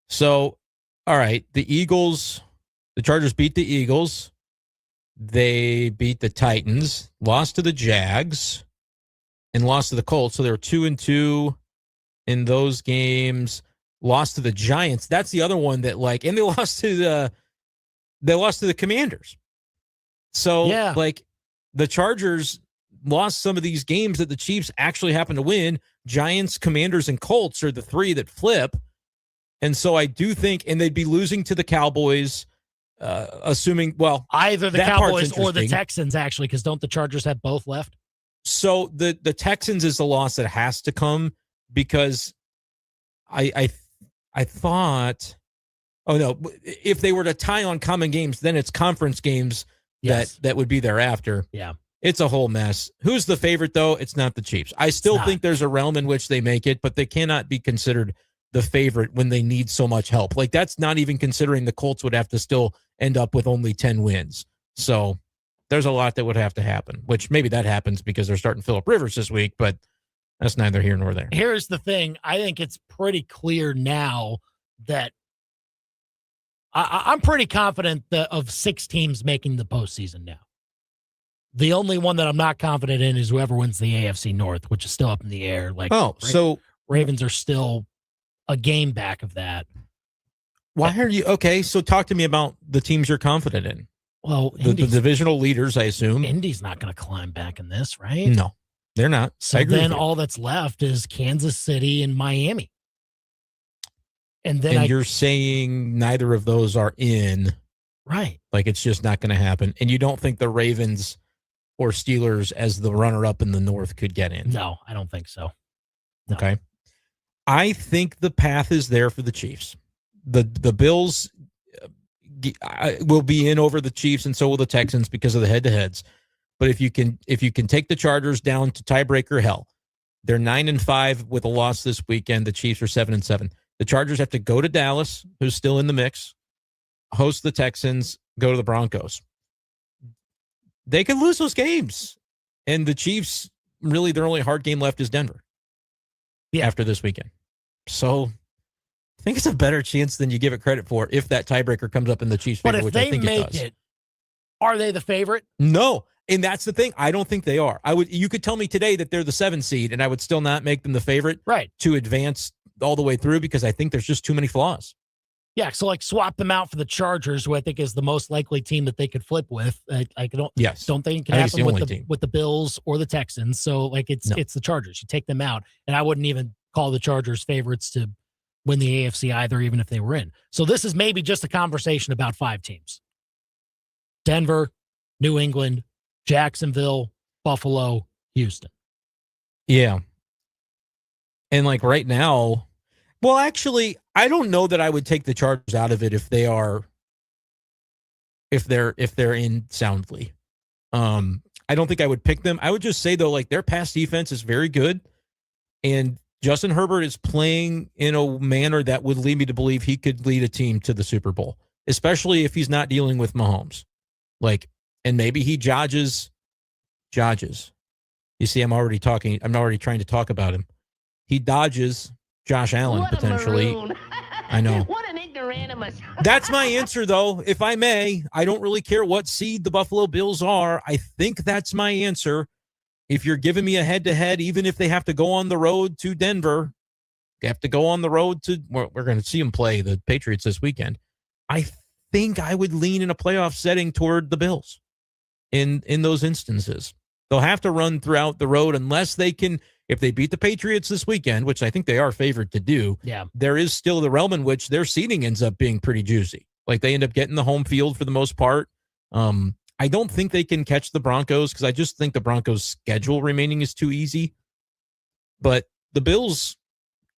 So, all right, the Chargers beat the Eagles. They beat the Titans, lost to the Jags, and lost to the Colts. So they were 2-2 in those games. Lost to the Giants. That's the other one that and they lost to the Commanders. So the Chargers lost some of these games that the Chiefs actually happened to win. Giants, Commanders, and Colts are the three that flip. And so I do think, and they'd be losing to the Cowboys, assuming, either the Cowboys or the Texans, actually, because don't the Chargers have both left? So the Texans is the loss that has to come, because I thought, oh no, if they were to tie on common games, then it's conference games that would be thereafter. Yeah. It's a whole mess. Who's the favorite, though? It's not the Chiefs. I still think there's a realm in which they make it, but they cannot be considered the favorite when they need so much help. That's not even considering the Colts would have to still end up with only 10 wins. So there's a lot that would have to happen, which maybe that happens because they're starting Phillip Rivers this week, but that's neither here nor there. Here's the thing. I think it's pretty clear now that I'm pretty confident of 6 teams making the postseason now. The only one that I'm not confident in is whoever wins the AFC North, which is still up in the air. So Ravens are still a game back of that. Why are you okay? So talk to me about the teams you're confident in. Well, the divisional leaders, I assume. Indy's not going to climb back in this, right? No, they're not. So then all that's left is Kansas City and Miami. And then you're saying neither of those are in. Right. It's just not going to happen. And you don't think the Ravens or Steelers as the runner-up in the North could get in? No, I don't think so. No. Okay. I think the path is there for the Chiefs. The Bills will be in over the Chiefs, and so will the Texans because of the head-to-heads. But if you can take the Chargers down to tiebreaker hell, they're 9-5 with a loss this weekend. The Chiefs are 7-7. The Chargers have to go to Dallas, who's still in the mix, host the Texans, go to the Broncos. They could lose those games. And the Chiefs, really, their only hard game left is Denver after this weekend. So I think it's a better chance than you give it credit for if that tiebreaker comes up in the Chiefs' favor, which I think it does. Are they the favorite? No. And that's the thing. I don't think they are. You could tell me today that they're the 7 seed, and I would still not make them the favorite to advance all the way through, because I think there's just too many flaws. Yeah, so swap them out for the Chargers, who I think is the most likely team that they could flip with. I don't think it can happen with the Bills or the Texans. So it's the Chargers. You take them out, and I wouldn't even call the Chargers favorites to win the AFC either, even if they were in. So this is maybe just a conversation about 5 teams: Denver, New England, Jacksonville, Buffalo, Houston. Yeah. And right now, well, actually, I don't know that I would take the Chargers out of it if they're in soundly. I don't think I would pick them. I would just say though, their pass defense is very good, and Justin Herbert is playing in a manner that would lead me to believe he could lead a team to the Super Bowl, especially if he's not dealing with Mahomes. And maybe he dodges. You see, I'm already trying to talk about him. He dodges Josh Allen potentially. I know. What an ignoramus. That's my answer, though, if I may. I don't really care what seed the Buffalo Bills are. I think that's my answer. If you're giving me a head-to-head, even if they have to go on the road to Denver, they have to go on the road to, we're going to see them play the Patriots this weekend. I think I would lean in a playoff setting toward the Bills in those instances. They'll have to run throughout the road unless they can. If they beat the Patriots this weekend, which I think they are favored to do, there is still the realm in which their seeding ends up being pretty juicy. They end up getting the home field for the most part. I don't think they can catch the Broncos because I just think the Broncos' schedule remaining is too easy. But the Bills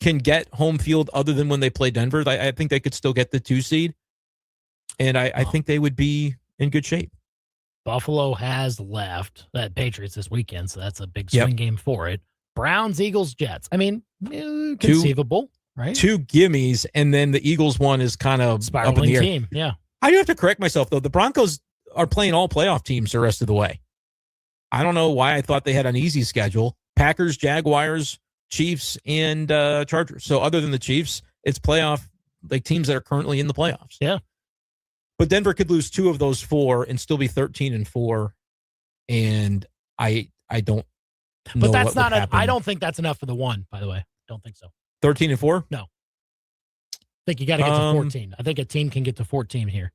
can get home field other than when they play Denver. I think they could still get the 2 seed. And I think they would be in good shape. Buffalo has left that Patriots this weekend, so that's a big swing game for it. Browns, Eagles, Jets. I mean, conceivable, right? 2 gimmies, and then the Eagles one is kind of spiraling up in the air. Team. Yeah. I do have to correct myself, though. The Broncos are playing all playoff teams the rest of the way. I don't know why I thought they had an easy schedule. Packers, Jaguars, Chiefs, and Chargers. So other than the Chiefs, it's playoff, like teams that are currently in the playoffs. Yeah. But Denver could lose 2 of those 4 and still be 13-4. And I don't know. But that's what not I don't think that's enough for the 1, by the way. Don't think so. 13-4? No. I think you got to get to 14. I think a team can get to 14 here.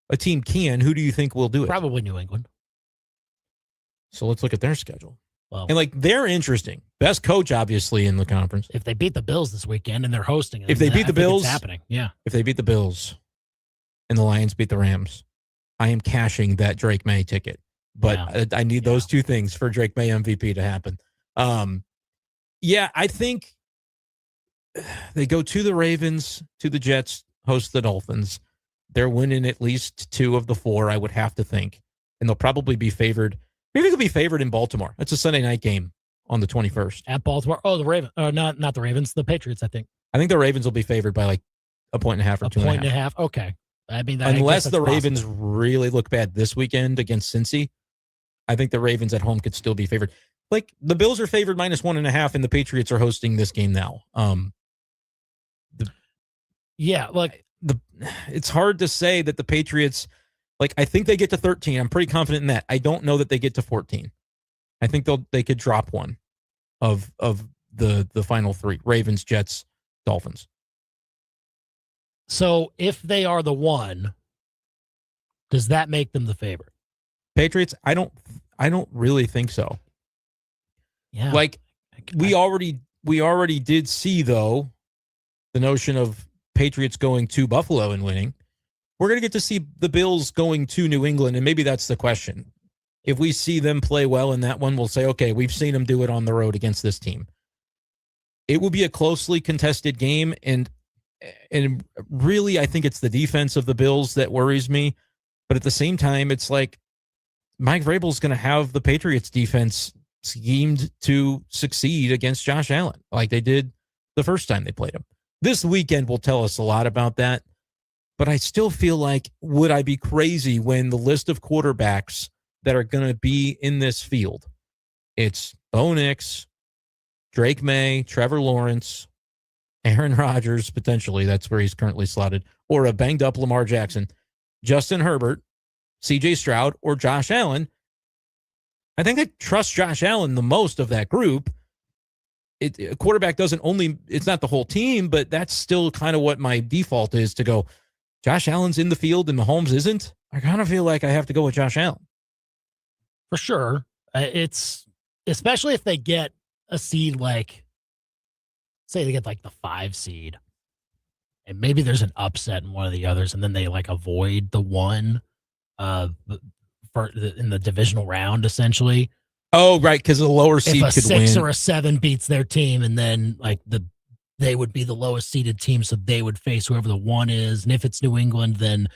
A team can. Who do you think will do it? Probably New England. So let's look at their schedule. Well, and like they're interesting. Best coach, obviously, in the conference. If they beat the Bills this weekend and they're hosting it, if they beat the Bills, it's happening. Yeah. If they beat the Bills and the Lions beat the Rams, I am cashing that Drake May ticket. But I need those 2 things for Drake May MVP to happen. I think they go to the Ravens, to the Jets, host the Dolphins. They're winning at least 2 of the 4, I would have to think. And they'll probably be favored. Maybe they'll be favored in Baltimore. That's a Sunday night game on the 21st. At Baltimore. Oh, the Ravens. Not the Ravens. The Patriots, I think. I think the Ravens will be favored by like 1.5 or 2.5. 1.5. Okay. I mean, unless the Ravens really look bad this weekend against Cincy, I think the Ravens at home could still be favored. Like the Bills are favored -1.5, and the Patriots are hosting this game now. It's hard to say that the Patriots, like I think they get to 13. I'm pretty confident in that. I don't know that they get to 14. I think they could drop one of the final 3: Ravens, Jets, Dolphins. So if they are the 1, does that make them the favorite? Patriots, I don't really think so. Yeah. Like we already did see though the notion of Patriots going to Buffalo and winning. We're going to get to see the Bills going to New England, and maybe that's the question. If we see them play well in that one, we'll say, okay, we've seen them do it on the road against this team. It will be a closely contested game, and really I think it's the defense of the Bills that worries me. But at the same time, it's like Mike Vrabel's going to have the Patriots defense schemed to succeed against Josh Allen like they did the first time they played him. This weekend will tell us a lot about that. But I still feel like, would I be crazy when the list of quarterbacks that are going to be in this field, it's Bo Nix, Drake May, Trevor Lawrence, Aaron Rodgers, potentially, that's where he's currently slotted, or a banged up Lamar Jackson, Justin Herbert, CJ Stroud, or Josh Allen. I think I trust Josh Allen the most of that group. A quarterback it's not the whole team, but that's still kind of what my default is to go, Josh Allen's in the field and Mahomes isn't. I kind of feel like I have to go with Josh Allen. For sure. It's especially if they get a seed like, say they get like the 5 seed, and maybe there's an upset in one of the others, and then they like avoid the 1 in the divisional round, essentially. Oh, right, because the lower seed could win. If a 6 or a 7 beats their team, and then like they would be the lowest seeded team, so they would face whoever the 1 is. And if it's New England, then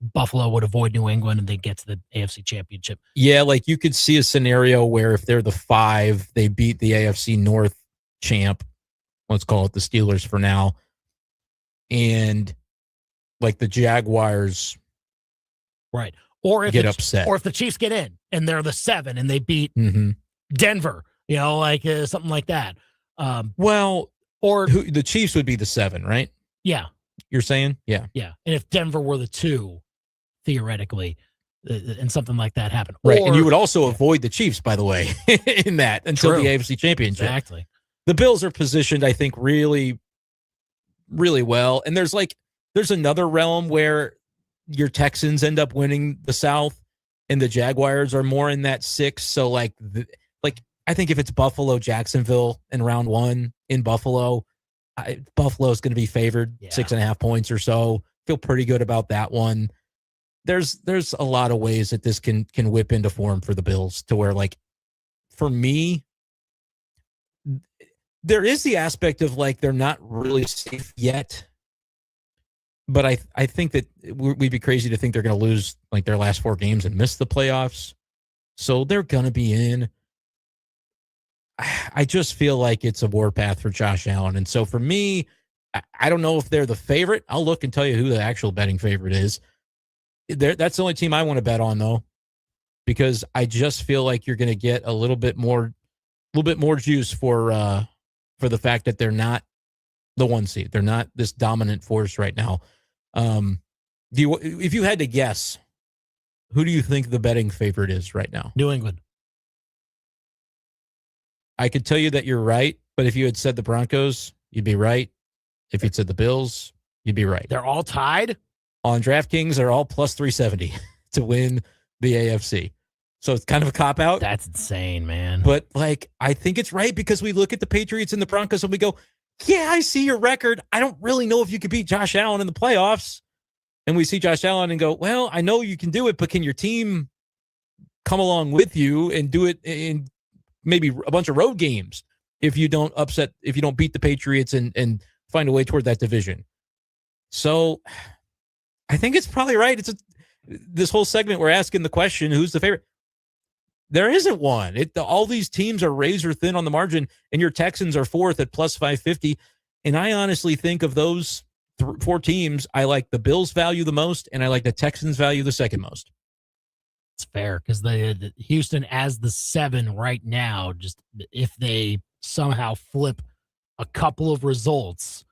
Buffalo would avoid New England and they get to the AFC Championship. Yeah, like you could see a scenario where if they're the 5, they beat the AFC North champ. Let's call it the Steelers for now. And like the Jaguars, right? Or if get upset, or if the Chiefs get in and they're the 7 and they beat Denver, something like that. Or the Chiefs would be the 7, right? Yeah, you're saying, yeah. And if Denver were the 2, theoretically, and something like that happened, right? And you would also avoid the Chiefs, by the way, in that until the AFC Championship. Exactly. The Bills are positioned, I think, really, really well. And there's another realm where your Texans end up winning the South, and the Jaguars are more in that 6. So, like I think if it's Buffalo, Jacksonville in round 1 in Buffalo, Buffalo is going to be favored 6.5 points or so. Feel pretty good about that one. There's a lot of ways that this can whip into form for the Bills to where, like, for me, there is the aspect of like they're not really safe yet. But I think that we'd be crazy to think they're going to lose like their last 4 games and miss the playoffs. So they're going to be in. I just feel like it's a warpath for Josh Allen. And so for me, I don't know if they're the favorite. I'll look and tell you who the actual betting favorite is. That's the only team I want to bet on, though. because I just feel like you're going to get a little bit more juice for the fact that they're not the 1 seed. They're not this dominant force right now. If you had to guess, who do you think the betting favorite is right now? New England. I could tell you that you're right, but if you had said the Broncos, you'd be right. If you'd said the Bills, you'd be right. They're all tied? On DraftKings, they're all plus 370 to win the AFC. So it's kind of a cop-out. That's insane, man. But, I think it's right because we look at the Patriots and the Broncos and we go, yeah, I see your record. I don't really know if you could beat Josh Allen in the playoffs. And we see Josh Allen and go, well, I know you can do it, but can your team come along with you and do it in maybe a bunch of road games if you don't beat the Patriots and find a way toward that division? So I think it's probably right. This whole segment, we're asking the question, who's the favorite? There isn't one. All these teams are razor thin on the margin, and your Texans are fourth at plus 550. And I honestly think of those 4 teams, I like the Bills value the most, and I like the Texans value the second most. It's fair because the Houston as the 7 right now, just if they somehow flip a couple of results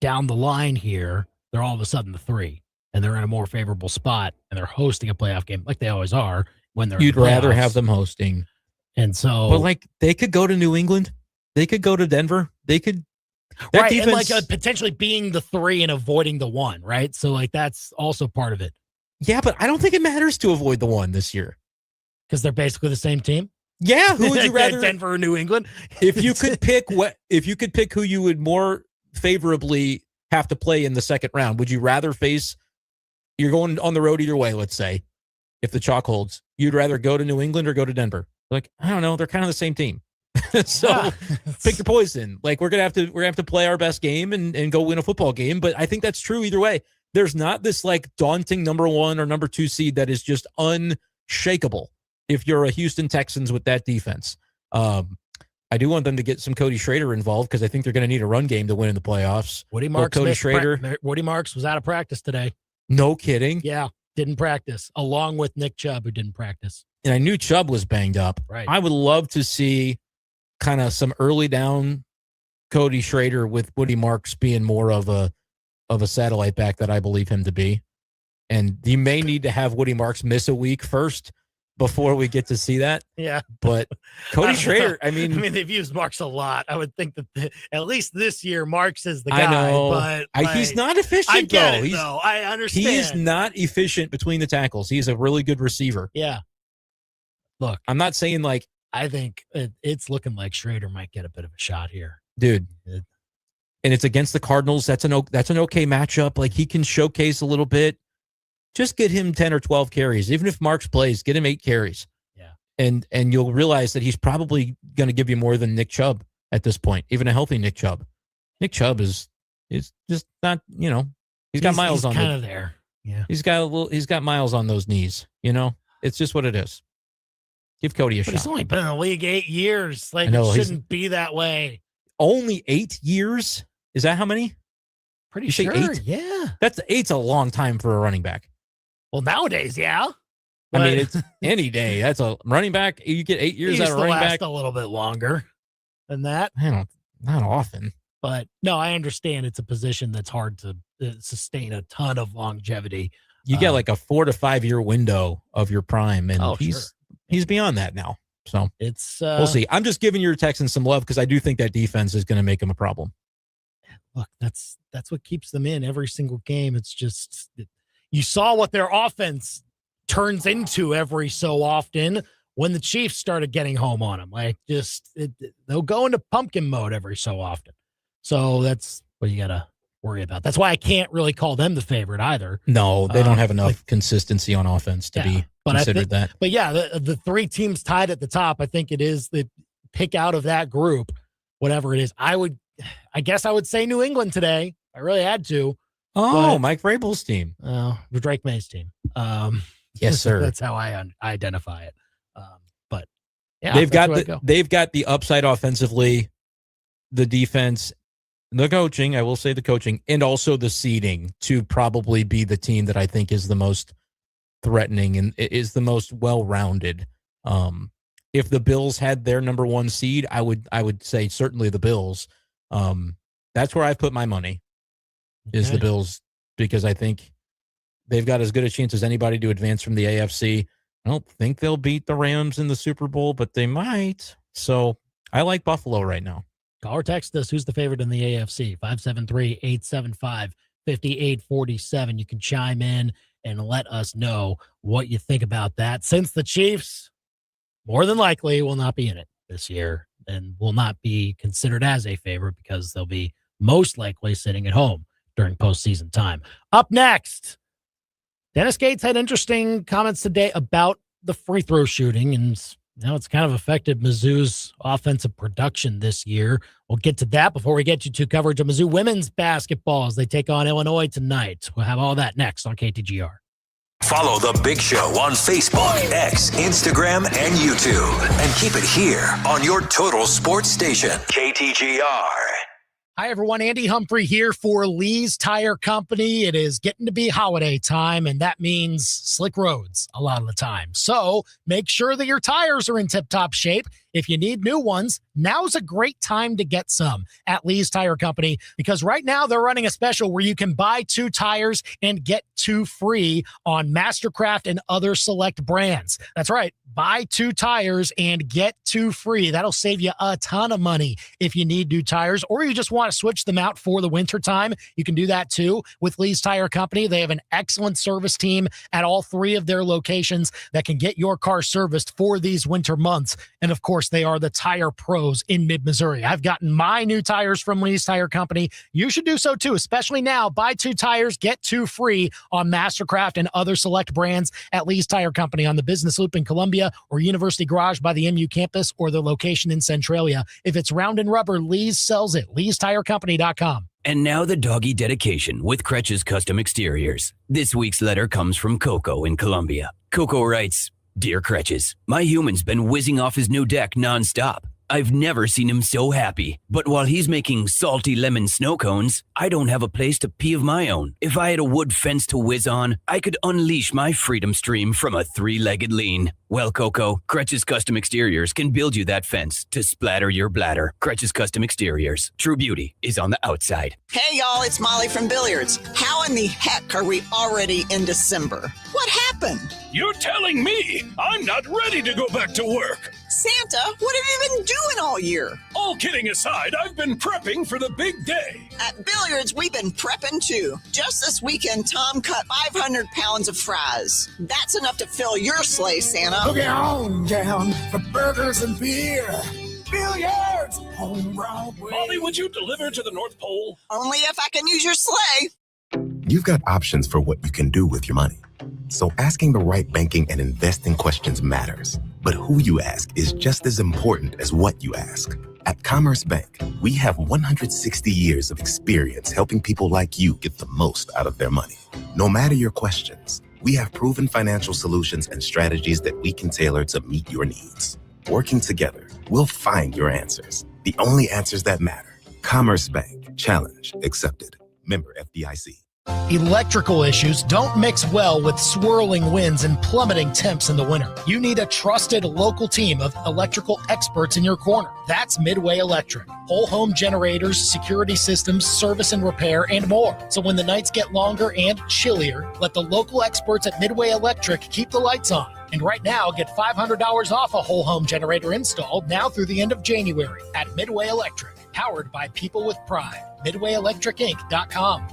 down the line here, they're all of a sudden the 3, and they're in a more favorable spot, and they're hosting a playoff game like they always are when they're. You'd rather have them hosting, and so, but they could go to New England, they could go to Denver, they could. Right, defense, and potentially being the 3 and avoiding the 1, right? So that's also part of it. Yeah, but I don't think it matters to avoid the 1 this year because they're basically the same team. Yeah, who would you rather? Denver or New England? If you could pick who you would more favorably have to play in the second round, would you rather face? You're going on the road either way. Let's say, if the chalk holds, you'd rather go to New England or go to Denver. I don't know. They're kind of the same team. So pick your poison. We're gonna have to play our best game and go win a football game. But I think that's true either way. There's not this daunting number 1 or number 2 seed that is just unshakable if you're a Houston Texans with that defense. I do want them to get some Cody Schrader involved because I think they're going to need a run game to win in the playoffs. Woody Marks was out of practice today. No kidding. Yeah, didn't practice along with Nick Chubb, who didn't practice. And I knew Chubb was banged up. Right. I would love to see kind of some early down Cody Schrader with Woody Marks being more of a satellite back that I believe him to be. And you may need to have Woody Marks miss a week first before we get to see that. Yeah. But Cody Schrader, I mean, they've used Marks a lot. I would think that at least this year, Marks is the guy. I know. But he's not efficient, I get though. it, though. I understand. He's not efficient between the tackles. He's a really good receiver. Yeah. Look, I'm not saying I think it's looking like Schrader might get a bit of a shot here. Dude. And it's against the Cardinals. That's an okay matchup. He can showcase a little bit. Just get him 10 or 12 carries. Even if Marks plays, get him 8 carries. Yeah. And you'll realize that he's probably going to give you more than Nick Chubb at this point, even a healthy Nick Chubb. Nick Chubb is just not, he's got miles on kind of there. Yeah. He's got miles on those knees, It's just what it is. Give Cody a shot. He's only been in the league 8 years. It shouldn't be that way. Only 8 years? Is that how many? Pretty sure. 8? Yeah. That's 8's a long time for a running back. Well, nowadays, yeah. I mean, it's any day. That's a running back. You get 8 years out of running back. A little bit longer than that. Not often. But no, I understand it's a position that's hard to sustain a ton of longevity. You get a 4 to 5 year window of your prime, and he's beyond that now. So it's we'll see. I'm just giving your Texans some love because I do think that defense is going to make them a problem. Look, that's what keeps them in every single game. It's just you saw what their offense turns into every so often when the Chiefs started getting home on them. They'll go into pumpkin mode every so often. So that's what you got to worry about. That's why I can't really call them the favorite either. No, they don't have enough consistency on offense to be considered that. But yeah, the 3 teams tied at the top, I think it is the pick out of that group, whatever it is. I guess I would say New England today. I really had to. Oh, Mike Vrabel's team. Drake May's team. Yes, sir. That's how I identify it. But yeah, they've got the upside offensively, the defense, the coaching. I will say the coaching, and also the seeding to probably be the team that I think is the most threatening and is the most well-rounded. If the Bills had their number one seed, I would say certainly the Bills. That's where I've put my money is the Bills, because I think they've got as good a chance as anybody to advance from the AFC. I don't think they'll beat the Rams in the Super Bowl, but they might. So I like Buffalo right now. Call or text us. Who's the favorite in the AFC? 573-875-5847. You can chime in and let us know what you think about that. Since the Chiefs, more than likely, will not be in it this year and will not be considered as a favorite because they'll be most likely sitting at home during postseason time. Up next, Dennis Gates had interesting comments today about the free throw shooting, and now it's kind of affected Mizzou's offensive production this year. We'll get to that before we get you to coverage of Mizzou women's basketball as they take on Illinois tonight. We'll have all that next on KTGR. Follow The Big Show on Facebook, X, Instagram, and YouTube. And keep it here on your total sports station, KTGR. Hi, everyone. Andy Humphrey here for Lee's Tire Company. It is getting to be holiday time, and that means slick roads a lot of the time. So make sure that your tires are in tip-top shape. If you need new ones, now's a great time to get some at Lee's Tire Company, because right now they're running a special where you can buy 2 tires and get 2 free on Mastercraft and other select brands. That's right. Buy 2 tires and get 2 free. That'll save you a ton of money if you need new tires or you just want to switch them out for the winter time. You can do that too with Lee's Tire Company. They have an excellent service team at all 3 of their locations that can get your car serviced for these winter months. And of course, they are the tire pros in mid-Missouri. I've gotten my new tires from Lee's Tire Company. You should do so too, especially now. Buy 2 tires, get 2 free on Mastercraft and other select brands at Lee's Tire Company on the Business Loop in Columbia or University Garage by the MU campus or their location in Centralia. If it's round and rubber, Lee's sells it. Lee'sTireCompany.com. And now the doggy dedication with Kretsch's Custom Exteriors. This week's letter comes from Coco in Columbia. Coco writes, "Dear Kretsch's, my human's been whizzing off his new deck nonstop. I've never seen him so happy. But while he's making salty lemon snow cones, I don't have a place to pee of my own. If I had a wood fence to whiz on, I could unleash my freedom stream from a 3-legged lean. Well, Coco, Kretsch's Custom Exteriors can build you that fence to splatter your bladder. Kretsch's Custom Exteriors. True beauty is on the outside." Hey, y'all, it's Molly from Billiards. How in the heck are we already in December? What happened? You're telling me I'm not ready to go back to work. Santa, what have you been doing all year? All kidding aside, I've been prepping for the big day. At Billiards, we've been prepping too. Just this weekend, Tom cut 500 pounds of fries. That's enough to fill your sleigh, Santa. Boogie on down for burgers and beer. Billiards on Broadway. Molly, would you deliver to the North Pole? Only if I can use your sleigh. You've got options for what you can do with your money. So asking the right banking and investing questions matters. But who you ask is just as important as what you ask. At Commerce Bank, we have 160 years of experience helping people like you get the most out of their money. No matter your questions, we have proven financial solutions and strategies that we can tailor to meet your needs. Working together, we'll find your answers. The only answers that matter. Commerce Bank. Challenge accepted. Member FDIC. Electrical issues don't mix well with swirling winds and plummeting temps in the winter. You need a trusted local team of electrical experts in your corner. That's Midway Electric. Whole home generators, security systems, service and repair, and more. So when the nights get longer and chillier, let the local experts at Midway Electric keep the lights on. And right now, get $500 off a whole home generator installed now through the end of January at Midway Electric. Powered by people with pride. MidwayElectricInc.com.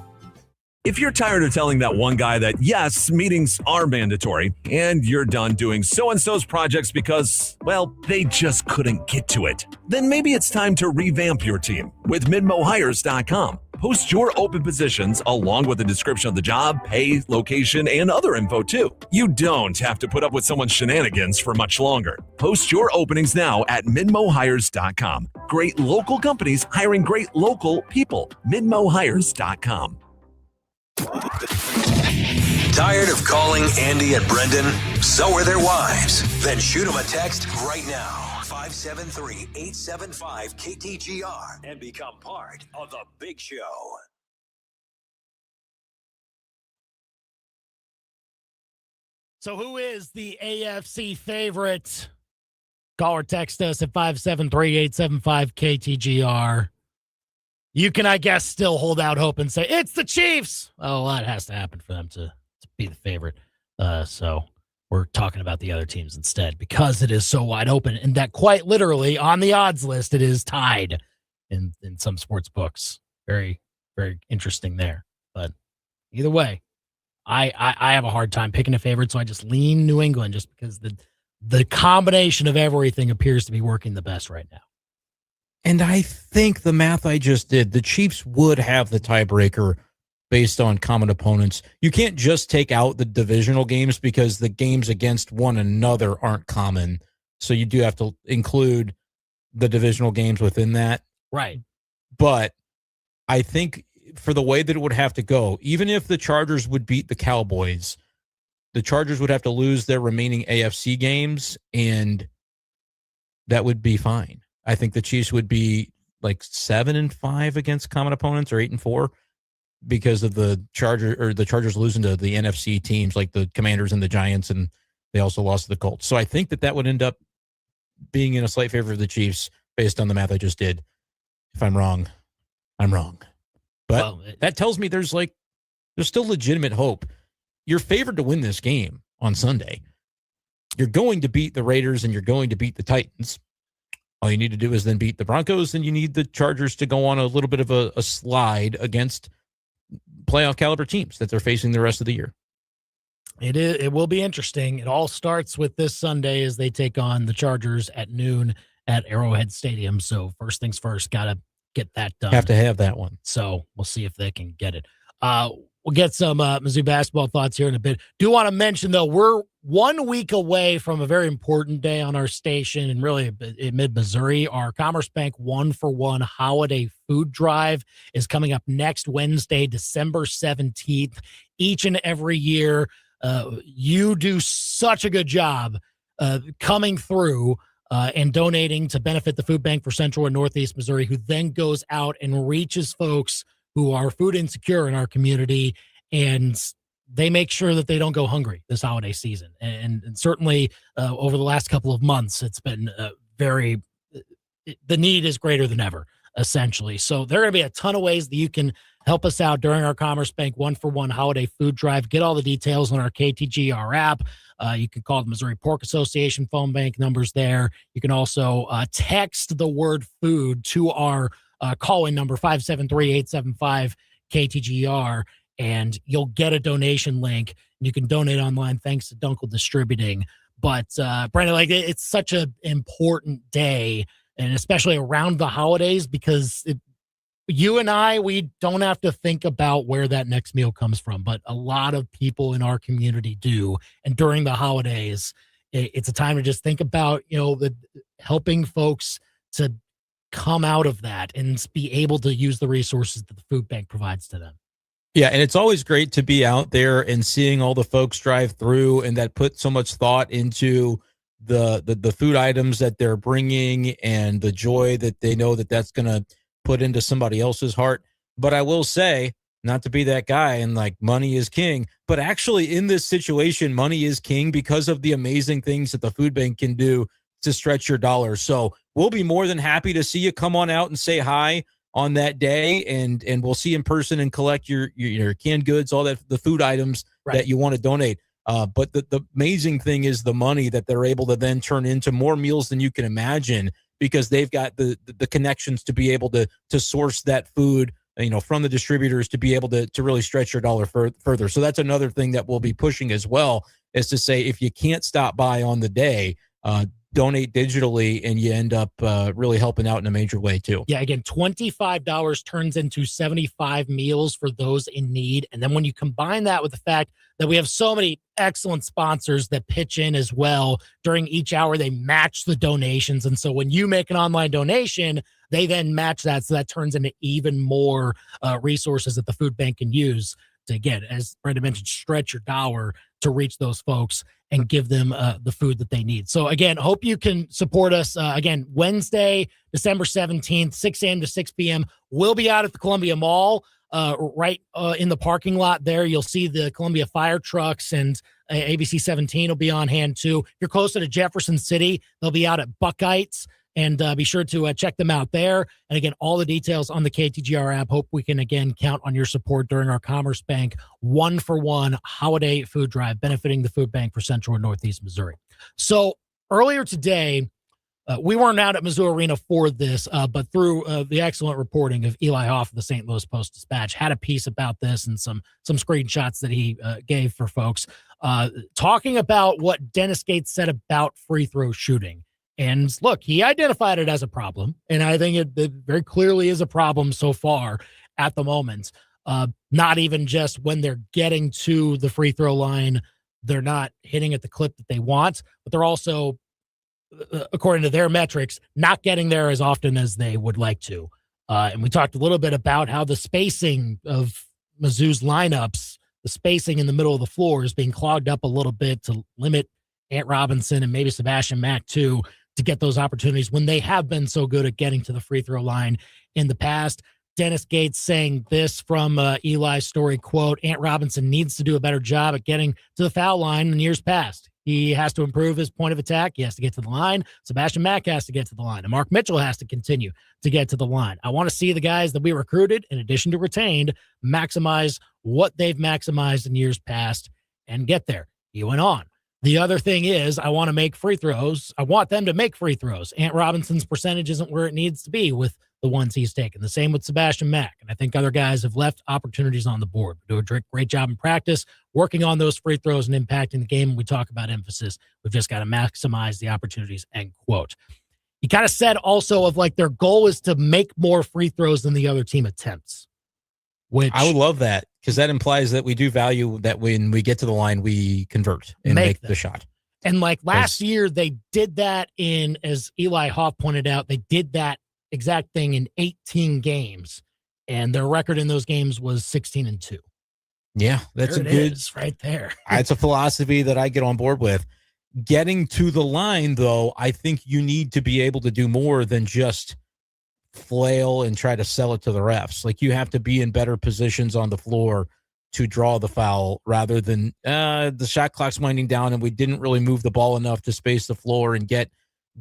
If you're tired of telling that one guy that, yes, meetings are mandatory, and you're done doing so-and-so's projects because, well, they just couldn't get to it, then maybe it's time to revamp your team with MidmoHires.com. Post your open positions along with a description of the job, pay, location, and other info too. You don't have to put up with someone's shenanigans for much longer. Post your openings now at MidmoHires.com. Great local companies hiring great local people. MidmoHires.com. Tired of calling Andy and Brendan? So are their wives. Then shoot them a text right now. 573-875-KTGR and become part of the Big Show. So who is the AFC favorite? Call or text us at 573-875-KTGR. You can, I guess, still hold out hope and say, it's the Chiefs. Oh, well, that has to happen for them to be the favorite. So we're talking about the other teams instead because it is so wide open and that quite literally on the odds list, it is tied in some sports books. Very, very interesting there. But either way, I have a hard time picking a favorite, so I just lean New England just because the combination of everything appears to be working the best right now. And I think the math I just did, the Chiefs would have the tiebreaker based on common opponents. You can't just take out the divisional games because the games against one another aren't common. So you do have to include the divisional games within that. Right. But I think for the way that it would have to go, even if the Chargers would beat the Cowboys, the Chargers would have to lose their remaining AFC games, and that would be fine. I think the Chiefs would be like 7-5 against common opponents or 8-4 because of the Chargers losing to the NFC teams like the Commanders and the Giants, and they also lost to the Colts. So I think that would end up being in a slight favor of the Chiefs based on the math I just did. If I'm wrong, I'm wrong. But that tells me there's still legitimate hope. You're favored to win this game on Sunday. You're going to beat the Raiders and you're going to beat the Titans. All you need to do is then beat the Broncos, and you need the Chargers to go on a little bit of a slide against playoff caliber teams that they're facing the rest of the year. It will be interesting. It all starts with this Sunday as they take on the Chargers at noon at Arrowhead Stadium. So first things first, got to get that done. Have to have that one. So we'll see if they can get it. We'll get some Mizzou basketball thoughts here in a bit. Do want to mention, though, we're 1 week away from a very important day on our station and really in mid-Missouri. Our Commerce Bank 1-for-1 holiday food drive is coming up next Wednesday, December 17th. Each and every year, you do such a good job coming through and donating to benefit the food bank for Central and Northeast Missouri, who then goes out and reaches folks who are food insecure in our community, and they make sure that they don't go hungry this holiday season. And certainly over the last couple of months, it's been the need is greater than ever, essentially. So there are going to be a ton of ways that you can help us out during our Commerce Bank 1-for-1 holiday food drive. Get all the details on our KTGR app. You can call the Missouri Pork Association phone bank numbers there. You can also text the word food to our call-in number 573-875-KTGR, and you'll get a donation link. You can donate online thanks to Dunkel Distributing. But Brandon, it's such an important day, and especially around the holidays, because you and I, we don't have to think about where that next meal comes from, but a lot of people in our community do. And during the holidays, it's a time to just think about, helping folks to come out of that and be able to use the resources that the food bank provides to them. Yeah, and it's always great to be out there and seeing all the folks drive through and that put so much thought into the food items that they're bringing and the joy that they know that that's going to put into somebody else's heart. But I will say, not to be that guy and money is king, but actually in this situation, money is king because of the amazing things that the food bank can do to stretch your dollars. So we'll be more than happy to see you come on out and say hi on that day, and we'll see you in person and collect your canned goods, all that, the food items that you want to donate. But the amazing thing is the money that they're able to then turn into more meals than you can imagine, because they've got the connections to be able to source that food, from the distributors to be able to really stretch your dollar further. So that's another thing that we'll be pushing as well, is to say, if you can't stop by on the day, donate digitally, and you end up really helping out in a major way too. Yeah, again, $25 turns into 75 meals for those in need. And then when you combine that with the fact that we have so many excellent sponsors that pitch in as well during each hour, they match the donations. And so when you make an online donation, they then match that. So that turns into even more resources that the food bank can use to, again, as Brenda mentioned, stretch your dollar to reach those folks and give them the food that they need. So again, hope you can support us. Again, Wednesday, December 17th, 6 a.m. to 6 p.m. We'll be out at the Columbia Mall. right in the parking lot there. You'll see the Columbia fire trucks, and ABC 17 will be on hand too. If you're closer to Jefferson City, they'll be out at Buckeyes, and be sure to check them out there. And again, all the details on the KTGR app. Hope we can again count on your support during our Commerce Bank 1-for-1 holiday food drive, benefiting the food bank for Central and Northeast Missouri. So earlier today, we weren't out at Mizzou Arena for this, but through the excellent reporting of Eli Hoff of the St. Louis Post-Dispatch, had a piece about this and some screenshots that he gave for folks, talking about what Dennis Gates said about free throw shooting. And look, he identified it as a problem, and I think it very clearly is a problem so far at the moment. Not even just when they're getting to the free throw line, they're not hitting at the clip that they want, but they're also, according to their metrics, not getting there as often as they would like to. And we talked a little bit about how the spacing of Mizzou's lineups, the spacing in the middle of the floor is being clogged up a little bit to limit Ant Robinson and maybe Sebastian Mack too, to get those opportunities when they have been so good at getting to the free throw line in the past. Dennis Gates saying this from Eli's story, quote, Ant Robinson needs to do a better job at getting to the foul line in years past. He has to improve his point of attack. He has to get to the line. Sebastian Mack has to get to the line. And Mark Mitchell has to continue to get to the line. I want to see the guys that we recruited, in addition to retained, maximize what they've maximized in years past and get there. He went on. The other thing is, I want to make free throws. I want them to make free throws. Ant Robinson's percentage isn't where it needs to be with the ones he's taken. The same with Sebastian Mack. And I think other guys have left opportunities on the board. We do a great job in practice, working on those free throws and impacting the game. When we talk about emphasis, we've just got to maximize the opportunities, end quote. He kind of said also of like their goal is to make more free throws than the other team attempts. Which I would love that, because that implies that we do value that when we get to the line, we convert and make the shot. And like last year, they did that in, as Eli Hoff pointed out, they did that exact thing in 18 games, and their record in those games was 16-2. Yeah, that's there a good right there. It's a philosophy that I get on board with. Getting to the line, though, I think you need to be able to do more than just flail and try to sell it to the refs. Like, you have to be in better positions on the floor to draw the foul, rather than the shot clock's winding down and we didn't really move the ball enough to space the floor and get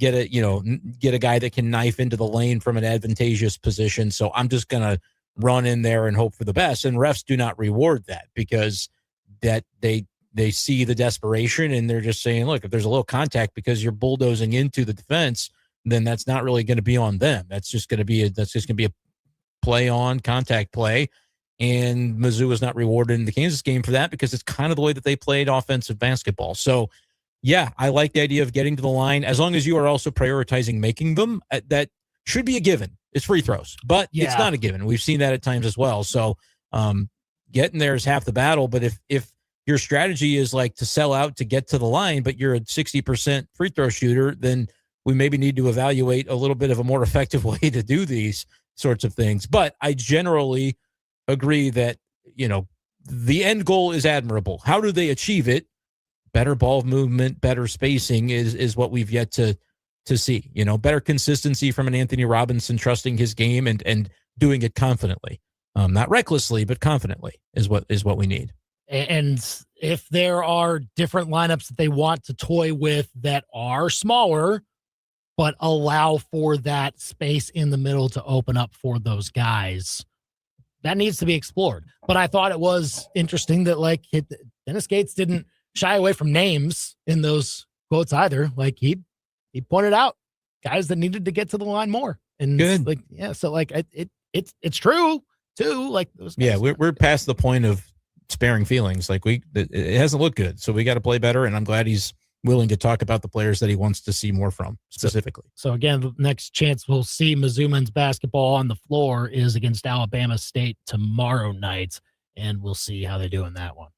a guy that can knife into the lane from an advantageous position. So I'm just going to run in there and hope for the best. And refs do not reward that, because that they see the desperation and they're just saying, look, if there's a little contact because you're bulldozing into the defense, then that's not really going to be on them. That's just going to be a play on contact play. And Mizzou was not rewarded in the Kansas game for that, because it's kind of the way that they played offensive basketball. So yeah, I like the idea of getting to the line, as long as you are also prioritizing making them. That should be a given. It's free throws, but it's not a given. We've seen that at times as well. So getting there is half the battle. But if your strategy is like to sell out to get to the line, but you're a 60% free throw shooter, then we maybe need to evaluate a little bit of a more effective way to do these sorts of things. But I generally agree that, the end goal is admirable. How do they achieve it? Better ball movement, better spacing is what we've yet to see. Better consistency from an Anthony Robinson, trusting his game and doing it confidently, not recklessly, but confidently is what we need. And if there are different lineups that they want to toy with that are smaller, but allow for that space in the middle to open up for those guys, that needs to be explored. But I thought it was interesting that Dennis Gates didn't shy away from names in those quotes either. Like he pointed out guys that needed to get to the line more. And good. So it's true too. Like those guys, we're past the point of sparing feelings. Like it hasn't looked good, so we got to play better. And I'm glad he's willing to talk about the players that he wants to see more from specifically. So again, the next chance we'll see Mizzou men's basketball on the floor is against Alabama State tomorrow night, and we'll see how they do in that one.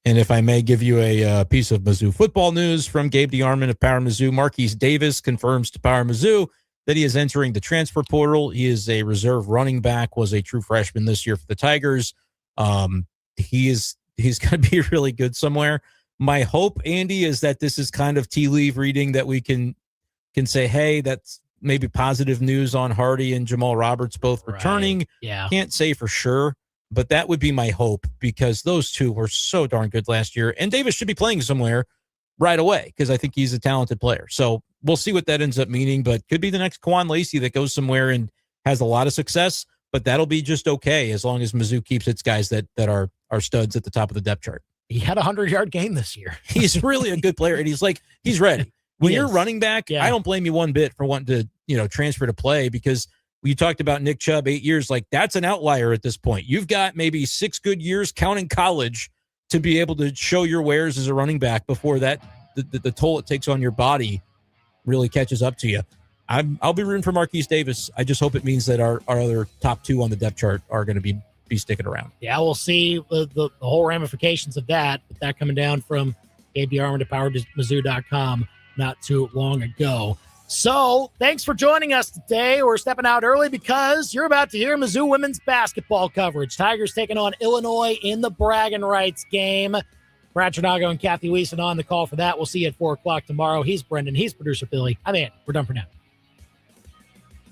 And if I may give you a piece of Mizzou football news from Gabe DeArmond of Power Mizzou, Marquise Davis confirms to Power Mizzou that he is entering the transfer portal. He is a reserve running back, was a true freshman this year for the Tigers. He's going to be really good somewhere. My hope, Andy, is that this is kind of tea leaf reading, that we can say, hey, that's maybe positive news on Hardy and Jamal Roberts both returning. Yeah. Can't say for sure. but that would be my hope because those two were so darn good last year. And Davis should be playing somewhere right away because I think he's a talented player. So we'll see what that ends up meaning, but could be the next Kwan Lacey that goes somewhere and has a lot of success, but that'll be just okay as long as Mizzou keeps its guys that are studs at the top of the depth chart. He had a 100-yard game this year. He's really a good player, and he's ready. When you're running back, I don't blame you one bit for wanting to, transfer to play because you talked about Nick Chubb, 8 years, like that's an outlier at this point. You've got maybe 6 good years counting college to be able to show your wares as a running back before that the toll it takes on your body really catches up to you. I'll be rooting for Marquise Davis. I just hope it means that our other top 2 on the depth chart are going to be sticking around. Yeah, we'll see the whole ramifications of that. But that coming down from KB Armand at PoweredMizzou.com not too long ago. So thanks for joining us today. We're stepping out early because you're about to hear Mizzou women's basketball coverage. Tigers taking on Illinois in the bragging rights game. Brad Tregnago and Kathy Wiesen on the call for that. We'll see you at 4 o'clock tomorrow. He's Brendan. He's producer Billy. I'm Andy. We're done for now.